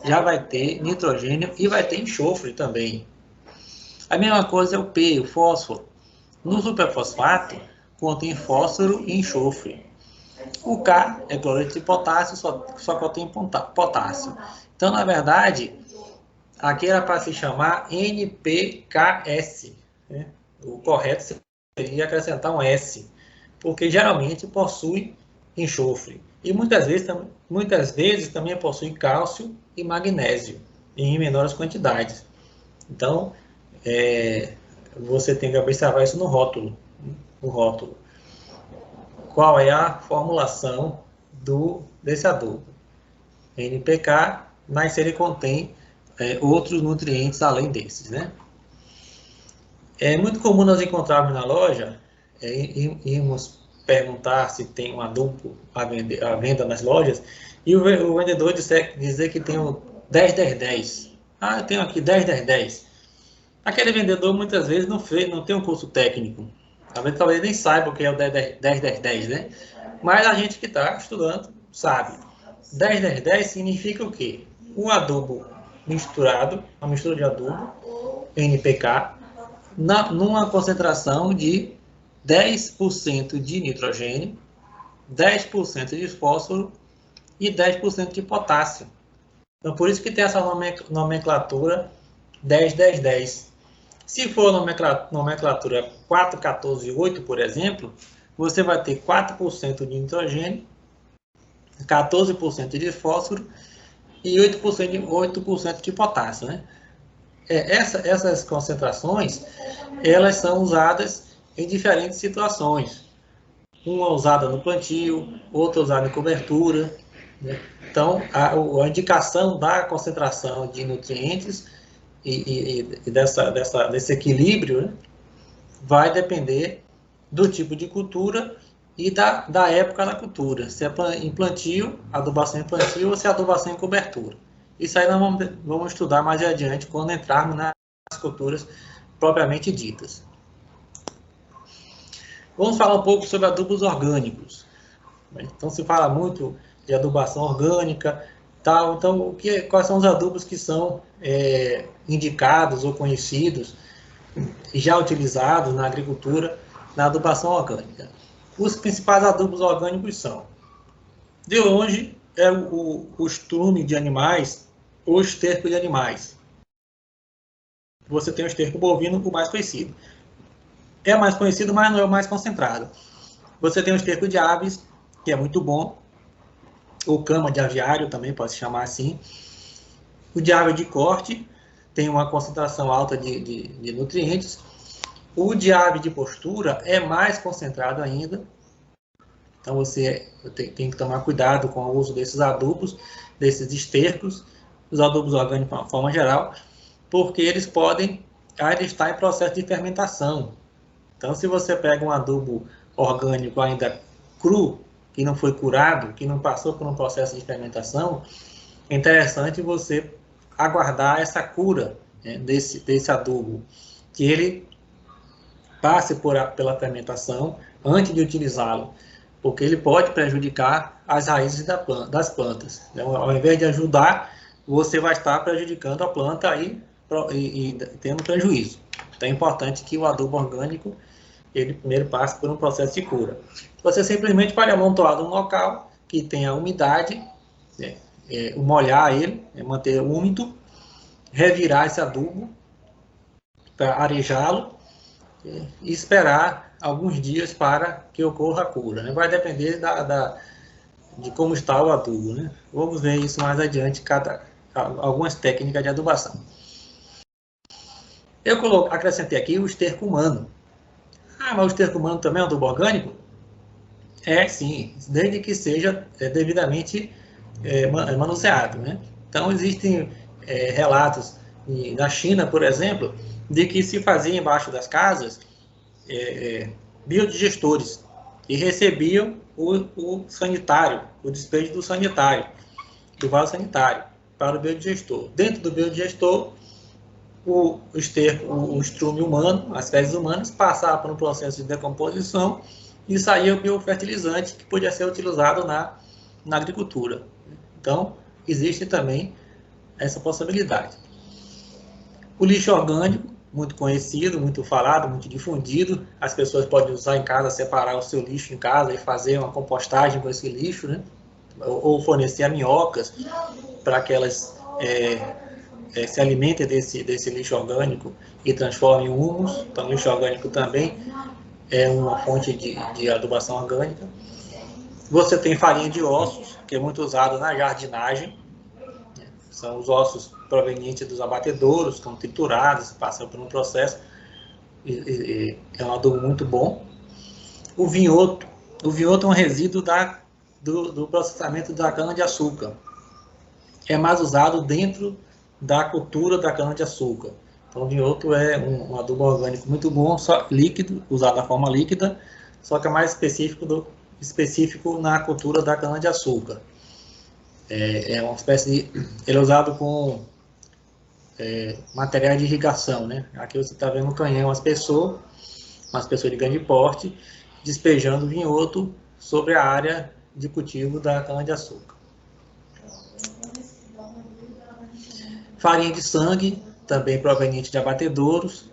já vai ter nitrogênio e vai ter enxofre também. A mesma coisa é o P, o fósforo. No superfosfato, contém fósforo e enxofre. O K é cloreto de potássio, só contém potássio. Então, na verdade, aqui era para se chamar NPKS, né? O correto seria acrescentar um S, porque geralmente possui enxofre. E muitas vezes também possui cálcio e magnésio, em menores quantidades. Então, você tem que observar isso no rótulo. Qual é a formulação desse adubo? NPK, mas se ele contém outros nutrientes além desses, né? É muito comum nós encontrarmos na loja, irmos perguntar se tem um adubo à venda nas lojas, e o vendedor dizer que tem o 10-10-10. Ah, eu tenho aqui 10-10-10. Aquele vendedor muitas vezes não tem um curso técnico. Talvez nem saiba o que é o 10-10-10, né? Mas a gente que está estudando sabe. 10-10-10 significa o quê? Um adubo misturado, uma mistura de adubo, NPK, numa concentração de 10% de nitrogênio, 10% de fósforo e 10% de potássio. Então, por isso que tem essa nomenclatura 10-10-10. Se for nomenclatura 4-14-8, por exemplo, você vai ter 4% de nitrogênio, 14% de fósforo e 8% de potássio, né? Essas concentrações, elas são usadas em diferentes situações. uma usada no plantio, outra usada em cobertura, né? Então, a indicação da concentração de nutrientes e desse equilíbrio, né, vai depender do tipo de cultura e da época da cultura, se é em plantio, adubação em plantio ou se é adubação em cobertura. Isso aí nós vamos estudar mais adiante quando entrarmos nas culturas propriamente ditas. Vamos falar um pouco sobre adubos orgânicos. Então se fala muito de adubação orgânica, tal. Então quais são os adubos que são indicados ou conhecidos e já utilizados na agricultura na adubação orgânica? Os principais adubos orgânicos são, de longe, é o estrume de animais ou esterco de animais. Você tem o esterco bovino, o mais conhecido. É mais conhecido, mas não é o mais concentrado. Você tem o esterco de aves, que é muito bom, ou cama de aviário, também pode se chamar assim. O de ave de corte tem uma concentração alta de nutrientes. O de ave de postura é mais concentrado ainda. Então você tem que tomar cuidado com o uso desses adubos, desses estercos, os adubos orgânicos de uma forma geral, porque eles podem estar em processo de fermentação. Então, se você pega um adubo orgânico ainda cru, que não foi curado, que não passou por um processo de fermentação, é interessante você aguardar essa cura, né, desse adubo, que ele passe pela fermentação antes de utilizá-lo, porque ele pode prejudicar as raízes das plantas. Então, ao invés de ajudar, você vai estar prejudicando a planta e tendo prejuízo. Então é importante que o adubo orgânico ele primeiro passe por um processo de cura. Você simplesmente pode amontoar num local que tenha umidade, molhar ele, manter úmido, revirar esse adubo para arejá-lo e esperar alguns dias para que ocorra a cura, né? Vai depender de como está o adubo, né? Vamos ver isso mais adiante, algumas técnicas de adubação. Eu acrescentei aqui o esterco humano. Mas o esterco humano também é um adubo orgânico? É, sim, desde que seja devidamente manuseado, né? Então, existem relatos na China, por exemplo, de que se fazia embaixo das casas biodigestores e recebiam o sanitário, o despejo do sanitário, do vaso sanitário, para o biodigestor. Dentro do biodigestor, o estrume humano, as fezes humanas, passavam por um processo de decomposição e saía o biofertilizante que podia ser utilizado na agricultura. Então, existe também essa possibilidade. O lixo orgânico, muito conhecido, muito falado, muito difundido. As pessoas podem usar em casa, separar o seu lixo em casa e fazer uma compostagem com esse lixo, né? Ou fornecer minhocas para que elas se alimentem desse lixo orgânico e transformem em humus. Então, o lixo orgânico também é uma fonte de adubação orgânica. Você tem farinha de ossos, que é muito usado na jardinagem. São os ossos provenientes dos abatedouros, estão triturados, passam por um processo, é um adubo muito bom. O vinhoto é um resíduo do processamento da cana-de-açúcar. É mais usado dentro da cultura da cana-de-açúcar. Então, o vinhoto é um adubo orgânico muito bom, só líquido, usado da forma líquida, só que é mais específico na cultura da cana-de-açúcar. É uma espécie de... Ele é usado com materiais de irrigação, né? Aqui você está vendo um canhão, umas pessoas de grande porte, despejando vinhoto sobre a área de cultivo da cana-de-açúcar. Farinha de sangue, também proveniente de abatedouros.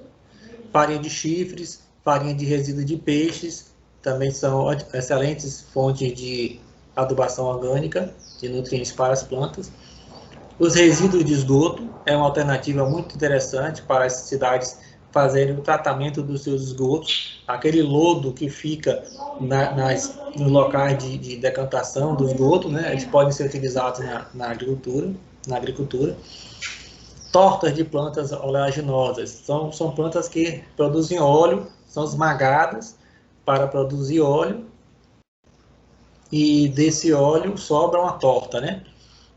Farinha de chifres, farinha de resíduo de peixes, também são excelentes fontes de adubação orgânica, de nutrientes para as plantas. Os resíduos de esgoto é uma alternativa muito interessante para as cidades fazerem o tratamento dos seus esgotos. Aquele lodo que fica nos locais de decantação do esgoto, né, eles podem ser utilizados na agricultura. Tortas de plantas oleaginosas são plantas que produzem óleo, são esmagadas para produzir óleo e desse óleo sobra uma torta, né?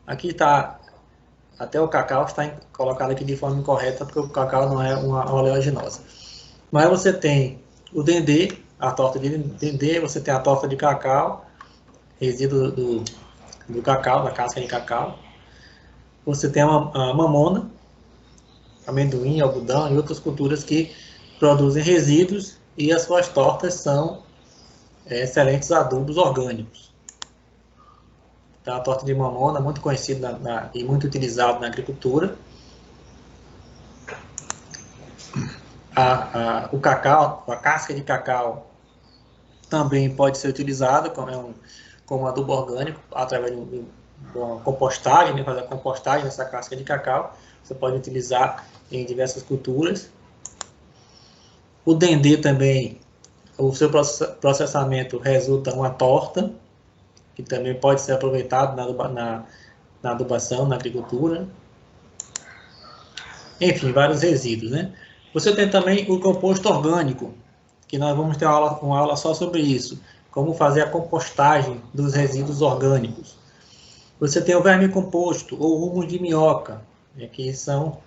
Aqui está, até o cacau está colocado aqui de forma incorreta, porque o cacau não é uma oleaginosa. Mas você tem o dendê, a torta de dendê, você tem a torta de cacau, resíduo do cacau, da casca de cacau. Você tem a mamona, amendoim, algodão e outras culturas que produzem resíduos e as suas tortas são excelentes adubos orgânicos. Então, a torta de mamona, muito conhecida e muito utilizada na agricultura. O cacau, a casca de cacau, também pode ser utilizada como adubo orgânico, através de uma compostagem, né, fazer a compostagem dessa casca de cacau. Você pode utilizar em diversas culturas. O dendê também, o seu processamento resulta em uma torta, que também pode ser aproveitado na adubação, na agricultura. Enfim, vários resíduos, né? Você tem também o composto orgânico, que nós vamos ter uma aula só sobre isso, como fazer a compostagem dos resíduos orgânicos. Você tem o vermicomposto, ou humus de minhoca, que são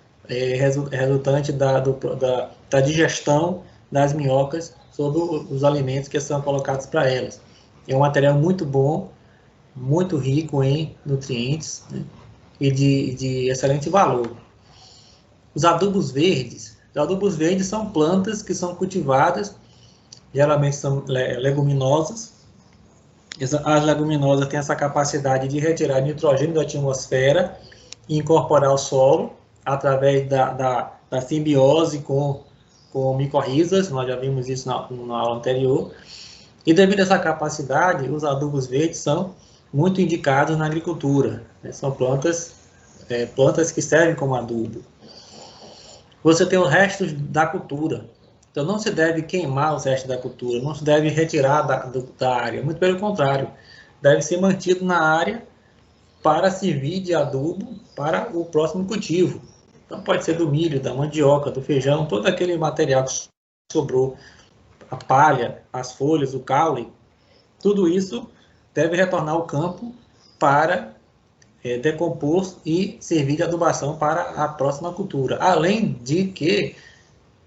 resultantes da digestão das minhocas sobre os alimentos que são colocados para elas. É um material muito bom, muito rico em nutrientes, né, e de excelente valor. Os adubos verdes são plantas que são cultivadas, geralmente são leguminosas. As leguminosas têm essa capacidade de retirar nitrogênio da atmosfera e incorporar ao solo através da simbiose com micorrizas. Nós já vimos isso na aula anterior. E devido a essa capacidade, os adubos verdes são muito indicados na agricultura, né? São plantas que servem como adubo. Você tem os restos da cultura. Então, não se deve queimar os restos da cultura, não se deve retirar da área. Muito pelo contrário, deve ser mantido na área para servir de adubo para o próximo cultivo. Então, pode ser do milho, da mandioca, do feijão, todo aquele material que sobrou, a palha, as folhas, o caule, tudo isso deve retornar ao campo para decompor e servir de adubação para a próxima cultura. Além de que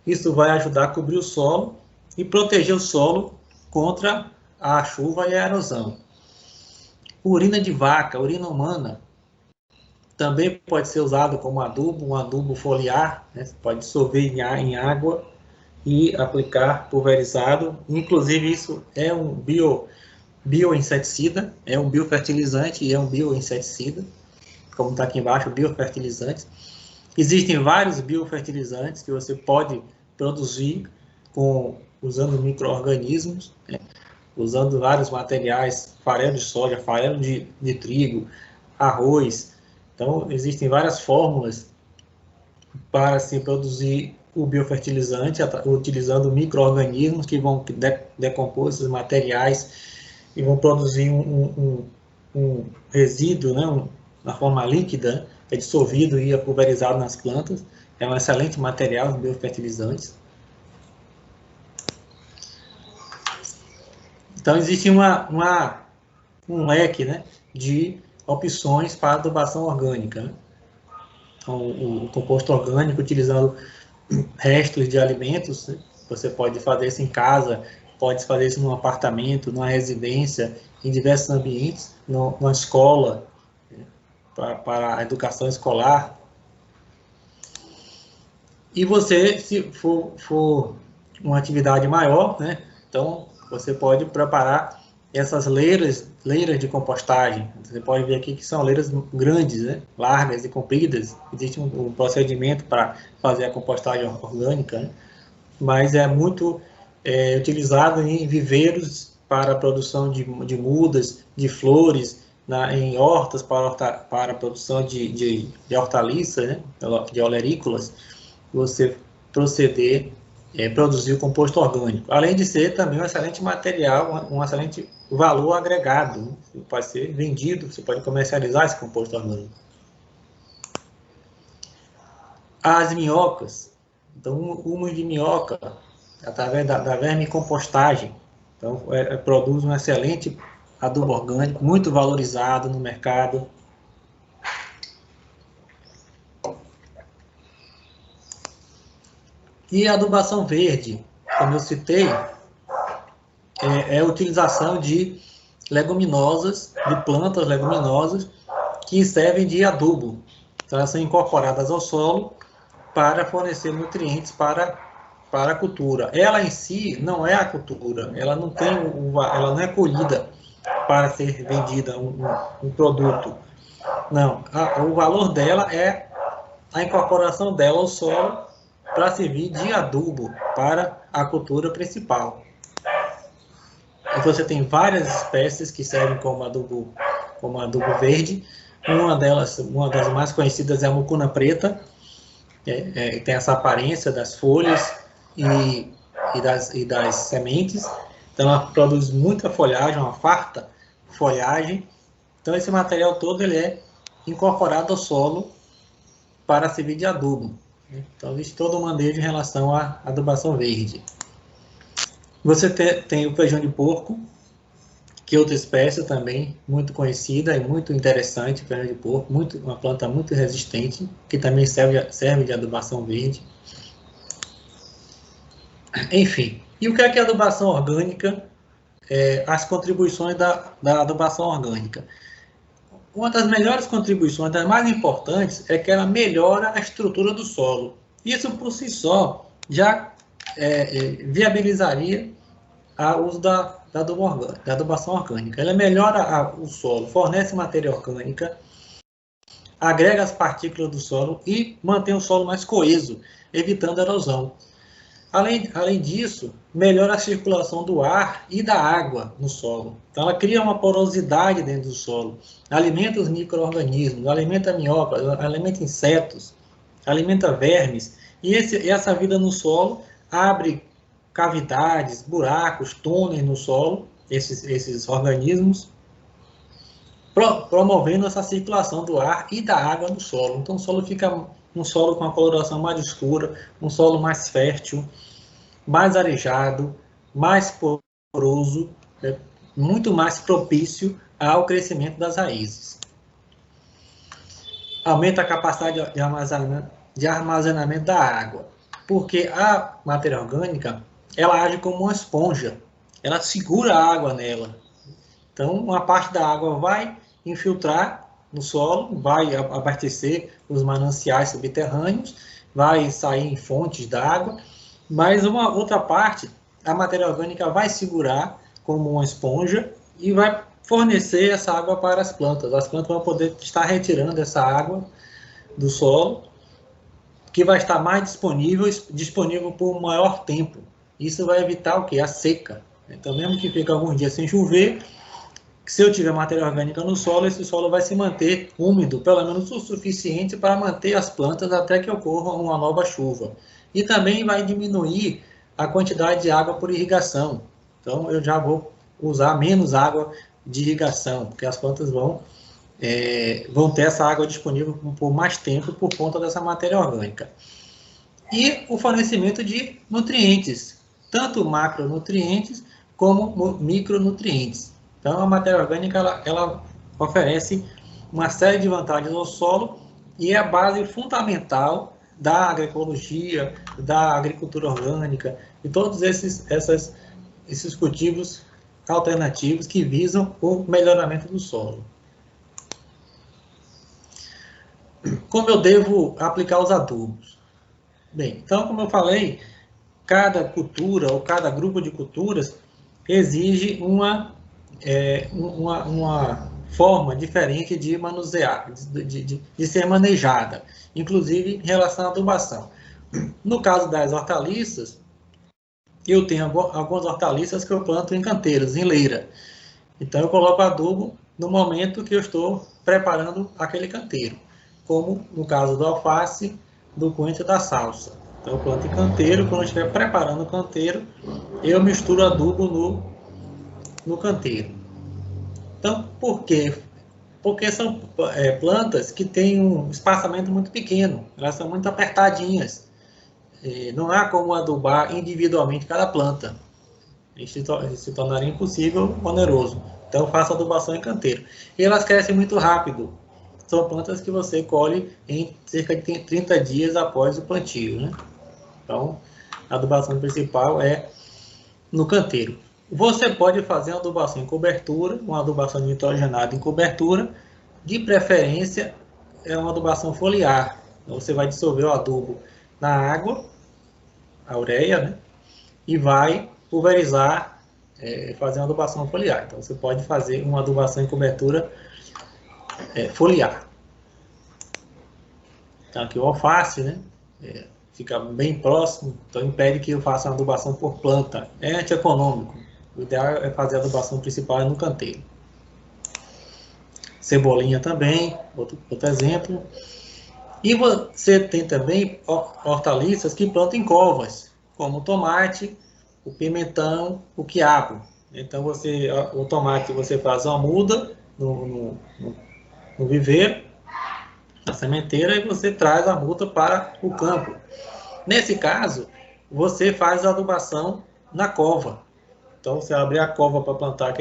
isso vai ajudar a cobrir o solo e proteger o solo contra a chuva e a erosão. Urina de vaca, urina humana, também pode ser usado como adubo, um adubo foliar, né? Pode dissolver em água e aplicar pulverizado. Inclusive, isso é um bioinseticida, é um biofertilizante e é um bioinseticida, como está aqui embaixo, biofertilizantes. Existem vários biofertilizantes que você pode produzir usando micro-organismos, né? Usando vários materiais, farelo de soja, farelo de trigo, arroz. Então, existem várias fórmulas para se produzir o biofertilizante, utilizando micro-organismos que vão decompor esses materiais e vão produzir um resíduo, né, na forma líquida, é dissolvido e é pulverizado nas plantas. É um excelente material, os biofertilizantes. Então, existe um leque, né, de opções para adubação orgânica, né? Então, o composto orgânico, utilizando restos de alimentos, né? Você pode fazer isso em casa, pode fazer isso num apartamento, numa residência, em diversos ambientes, numa escola, né, para a educação escolar. E você, se for uma atividade maior, né, então você pode preparar essas leiras de compostagem. Você pode ver aqui que são leiras grandes, né, largas e compridas. Existe um procedimento para fazer a compostagem orgânica, né, mas é muito utilizado em viveiros para a produção de mudas, de flores, em hortas para a produção de hortaliças, né, de olerícolas. Você proceder produzir o composto orgânico, além de ser também um excelente material, um excelente valor agregado, né? Pode ser vendido, você pode comercializar esse composto orgânico. As minhocas, então o humus de minhoca, através da vermicompostagem, então produz um excelente adubo orgânico, muito valorizado no mercado. E a adubação verde, como eu citei, é a utilização de leguminosas, de plantas leguminosas, que servem de adubo. Então, elas são incorporadas ao solo para fornecer nutrientes para a cultura. Ela em si não é a cultura, ela não tem ela não é colhida para ser vendida um produto. Não, o valor dela é a incorporação dela ao solo para servir de adubo para a cultura principal. E você tem várias espécies que servem como adubo verde. Uma das mais conhecidas é a mucuna preta, tem essa aparência das folhas e das sementes. Então, ela produz muita folhagem, uma farta folhagem. Então, esse material todo ele é incorporado ao solo para servir de adubo. Então, existe todo um manejo em relação à adubação verde. Você tem o feijão de porco, que é outra espécie também muito conhecida e muito interessante, feijão de porco, uma planta muito resistente, que também serve de adubação verde. Enfim, e o que é a adubação orgânica? As contribuições da adubação orgânica. Uma das melhores contribuições, das mais importantes, é que ela melhora a estrutura do solo. Isso por si só já viabilizaria o uso da adubação orgânica. Ela melhora o solo, fornece matéria orgânica, agrega as partículas do solo e mantém o solo mais coeso, evitando a erosão. Além disso, melhora a circulação do ar e da água no solo. Então, ela cria uma porosidade dentro do solo, alimenta os micro-organismos, alimenta minhocas, alimenta insetos, alimenta vermes, e essa vida no solo abre cavidades, buracos, túneis no solo, esses organismos, promovendo essa circulação do ar e da água no solo. Então, o solo fica um solo com a coloração mais escura, um solo mais fértil, mais arejado, mais poroso, muito mais propício ao crescimento das raízes. Aumenta a capacidade de armazenamento da água, porque a matéria orgânica ela age como uma esponja, ela segura a água nela. Então, uma parte da água vai infiltrar no solo, vai abastecer os mananciais subterrâneos, vai sair em fontes d'água, mas uma outra parte, a matéria orgânica vai segurar como uma esponja e vai fornecer essa água para as plantas. As plantas vão poder estar retirando essa água do solo, que vai estar mais disponível por um maior tempo. Isso vai evitar o quê? A seca. Então, mesmo que fique alguns dias sem chover, se eu tiver matéria orgânica no solo, esse solo vai se manter úmido, pelo menos o suficiente para manter as plantas até que ocorra uma nova chuva. E também vai diminuir a quantidade de água por irrigação. Então, eu já vou usar menos água de irrigação, porque as plantas vão ter essa água disponível por mais tempo por conta dessa matéria orgânica. E o fornecimento de nutrientes, tanto macronutrientes como micronutrientes. Então, a matéria orgânica ela oferece uma série de vantagens ao solo e é a base fundamental da agroecologia, da agricultura orgânica e todos esses cultivos alternativos que visam o melhoramento do solo. Como eu devo aplicar os adubos? Bem, então, como eu falei, cada cultura ou cada grupo de culturas exige uma forma diferente de manusear, de ser manejada, inclusive em relação à adubação. No caso das hortaliças, eu tenho algumas hortaliças que eu planto em canteiros, em leira. Então, eu coloco adubo no momento que eu estou preparando aquele canteiro, como no caso do alface, do coentro e da salsa. Então, eu planto em canteiro, quando eu estiver preparando o canteiro, eu misturo adubo no canteiro. Então, por quê? Porque são plantas que têm um espaçamento muito pequeno, elas são muito apertadinhas. Não há como adubar individualmente cada planta. Isso se tornaria impossível, oneroso. Então, faça adubação em canteiro. E elas crescem muito rápido. São plantas que você colhe em cerca de 30 dias após o plantio, né? Então, a adubação principal é no canteiro. Você pode fazer uma adubação em cobertura, uma adubação nitrogenada em cobertura, de preferência é uma adubação foliar. Então, você vai dissolver o adubo na água, a ureia, né? E vai pulverizar, fazer uma adubação foliar. Então, você pode fazer uma adubação em cobertura foliar. Então, aqui o alface, né? Fica bem próximo, então impede que eu faça uma adubação por planta. É antieconômico. O ideal é fazer a adubação principal no canteiro. Cebolinha também, outro exemplo. E você tem também hortaliças que plantam em covas, como o tomate, o pimentão, o quiabo. Então, o tomate você faz uma muda no viveiro, na sementeira, e você traz a muda para o campo. Nesse caso, você faz a adubação na cova. Então, você abre a cova para plantar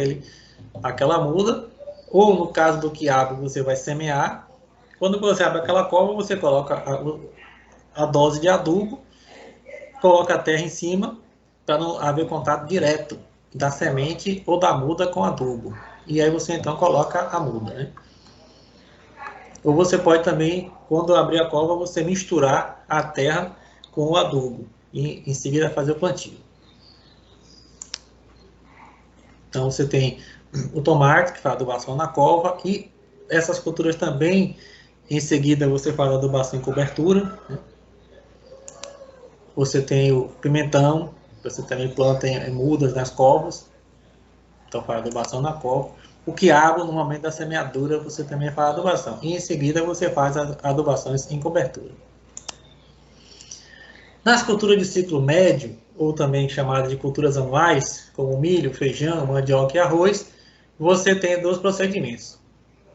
aquela muda, ou no caso do quiabo, você vai semear. Quando você abre aquela cova, você coloca a dose de adubo, coloca a terra em cima, para não haver contato direto da semente ou da muda com adubo. E aí você então coloca a muda, né? Ou você pode também, quando abrir a cova, você misturar a terra com o adubo e em seguida fazer o plantio. Então você tem o tomate, que faz adubação na cova, e essas culturas também, em seguida você faz adubação em cobertura, né? Você tem o pimentão, você também planta em mudas nas covas, então faz adubação na cova. O quiabo, no momento da semeadura, você também faz adubação. E em seguida você faz as adubações em cobertura. Nas culturas de ciclo médio, ou também chamadas de culturas anuais, como milho, feijão, mandioca e arroz, você tem dois procedimentos.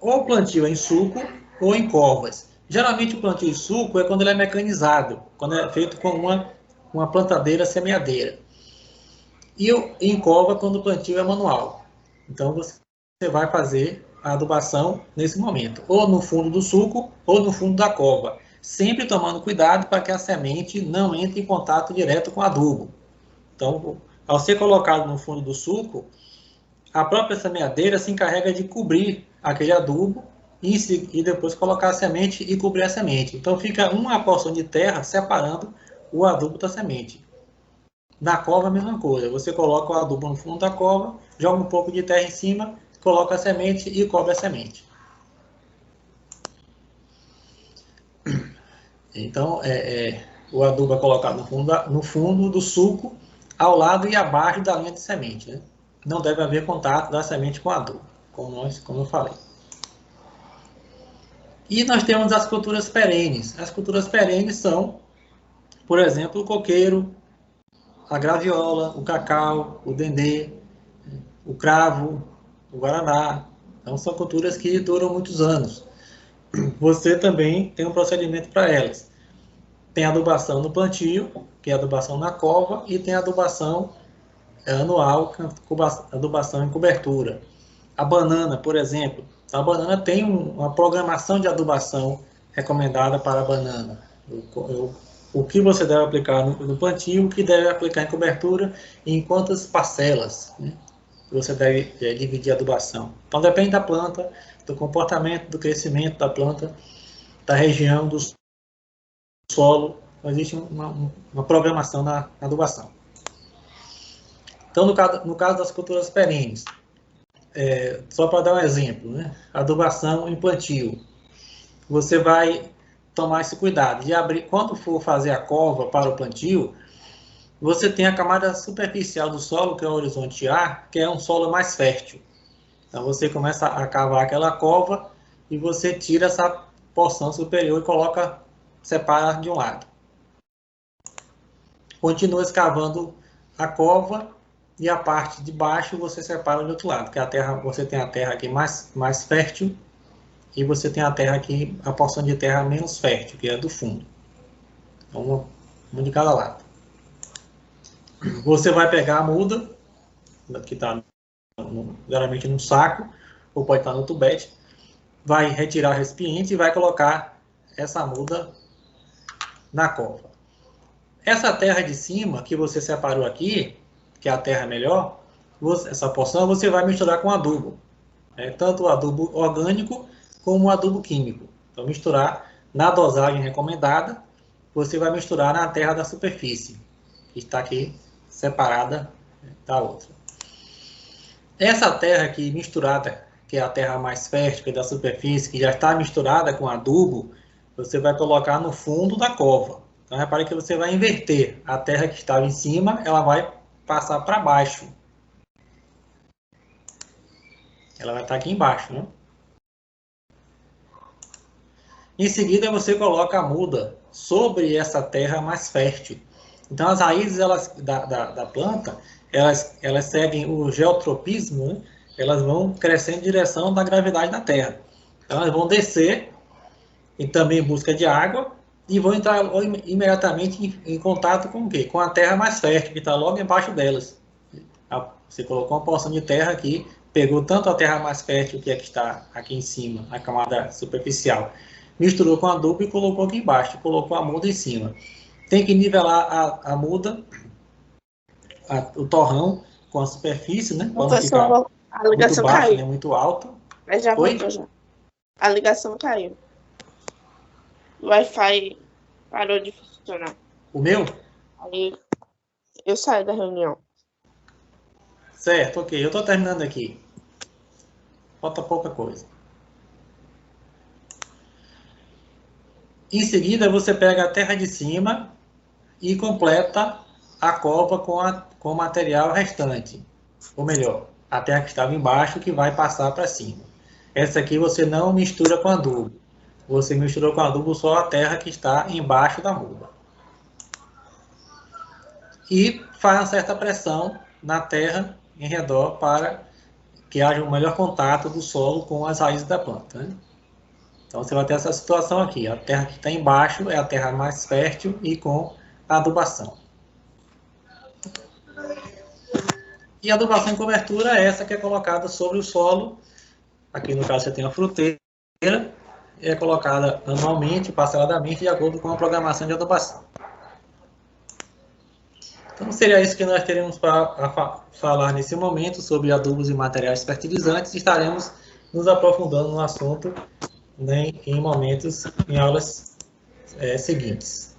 Ou plantio em sulco ou em covas. Geralmente o plantio em sulco é quando ele é mecanizado, quando é feito com uma plantadeira semeadeira. E em cova quando o plantio é manual. Então você vai fazer a adubação nesse momento, ou no fundo do sulco ou no fundo da cova, sempre tomando cuidado para que a semente não entre em contato direto com o adubo. Então, ao ser colocado no fundo do sulco, a própria semeadeira se encarrega de cobrir aquele adubo e depois colocar a semente e cobrir a semente. Então fica uma porção de terra separando o adubo da semente. Na cova a mesma coisa, você coloca o adubo no fundo da cova, joga um pouco de terra em cima, coloca a semente e cobre a semente. Então o adubo é colocado no fundo do sulco, ao lado e abaixo da linha de semente, né? Não deve haver contato da semente com o adubo, como eu falei. E nós temos as culturas perenes. As culturas perenes são, por exemplo, o coqueiro, a graviola, o cacau, o dendê, o cravo, o guaraná. Então são culturas que duram muitos anos. Você também tem um procedimento para elas. Tem adubação no plantio, que é adubação na cova, e tem adubação anual, adubação em cobertura. A banana, por exemplo, a banana tem uma programação de adubação recomendada para a banana. O que você deve aplicar no plantio, o que deve aplicar em cobertura e em quantas parcelas, né, você deve dividir a adubação. Então depende da planta, do comportamento, do crescimento da planta, da região, do solo. Então, existe uma programação na adubação. Então, no caso das culturas perenes, só para dar um exemplo, né? Adubação em plantio. Você vai tomar esse cuidado de abrir, quando for fazer a cova para o plantio, você tem a camada superficial do solo, que é o horizonte A, que é um solo mais fértil. Então você começa a cavar aquela cova e você tira essa porção superior e separa de um lado. Continua escavando a cova e a parte de baixo você separa do outro lado, que a terra, você tem a terra aqui mais fértil e você tem a terra aqui, a porção de terra menos fértil, que é do fundo. Então, uma de cada lado. Você vai pegar a muda, que está geralmente num saco, ou pode estar no tubete, vai retirar o recipiente e vai colocar essa muda na cova. Essa terra de cima que você separou aqui, que é a terra melhor, essa porção você vai misturar com adubo. Tanto o adubo orgânico como o adubo químico. Então, misturar na dosagem recomendada, você vai misturar na terra da superfície, que está aqui separada da outra. Essa terra aqui misturada, que é a terra mais fértil, que é da superfície, que já está misturada com adubo, você vai colocar no fundo da cova. Então, repare que você vai inverter. A terra que estava em cima, ela vai passar para baixo. Ela vai estar aqui embaixo, né? Em seguida, você coloca a muda sobre essa terra mais fértil. Então, as raízes da planta, elas seguem o geotropismo, né? Elas vão crescendo em direção da gravidade da terra. Então, elas vão descer e também em busca de água e vão entrar imediatamente em contato com o quê? Com a terra mais fértil, que está logo embaixo delas. Você colocou uma porção de terra aqui, pegou tanto a terra mais fértil, que é que está aqui em cima, a camada superficial, misturou com adubo e colocou aqui embaixo, colocou a muda em cima. Tem que nivelar a muda, o torrão, com a superfície, né? Para não ficar a muito ligação baixo, caiu. nem muito alto. Mas já Oi? voltou já. A ligação caiu. O Wi-Fi parou de funcionar. O meu? Aí eu saí da reunião. Certo, ok. Eu estou terminando aqui. Falta pouca coisa. Em seguida, você pega a terra de cima e completa a cova com o material restante. Ou melhor, a terra que estava embaixo que vai passar para cima. Essa aqui você não mistura com adubo. Você misturou com adubo só a terra que está embaixo da muda. E faz uma certa pressão na terra em redor para que haja um melhor contato do solo com as raízes da planta, né? Então você vai ter essa situação aqui. A terra que está embaixo é a terra mais fértil e com adubação. E a adubação em cobertura é essa que é colocada sobre o solo. Aqui no caso você tem a fruteira, é colocada anualmente, parceladamente, de acordo com a programação de adubação. Então seria isso que nós teremos para falar nesse momento sobre adubos e materiais fertilizantes. Estaremos nos aprofundando no assunto, né, em aulas seguintes.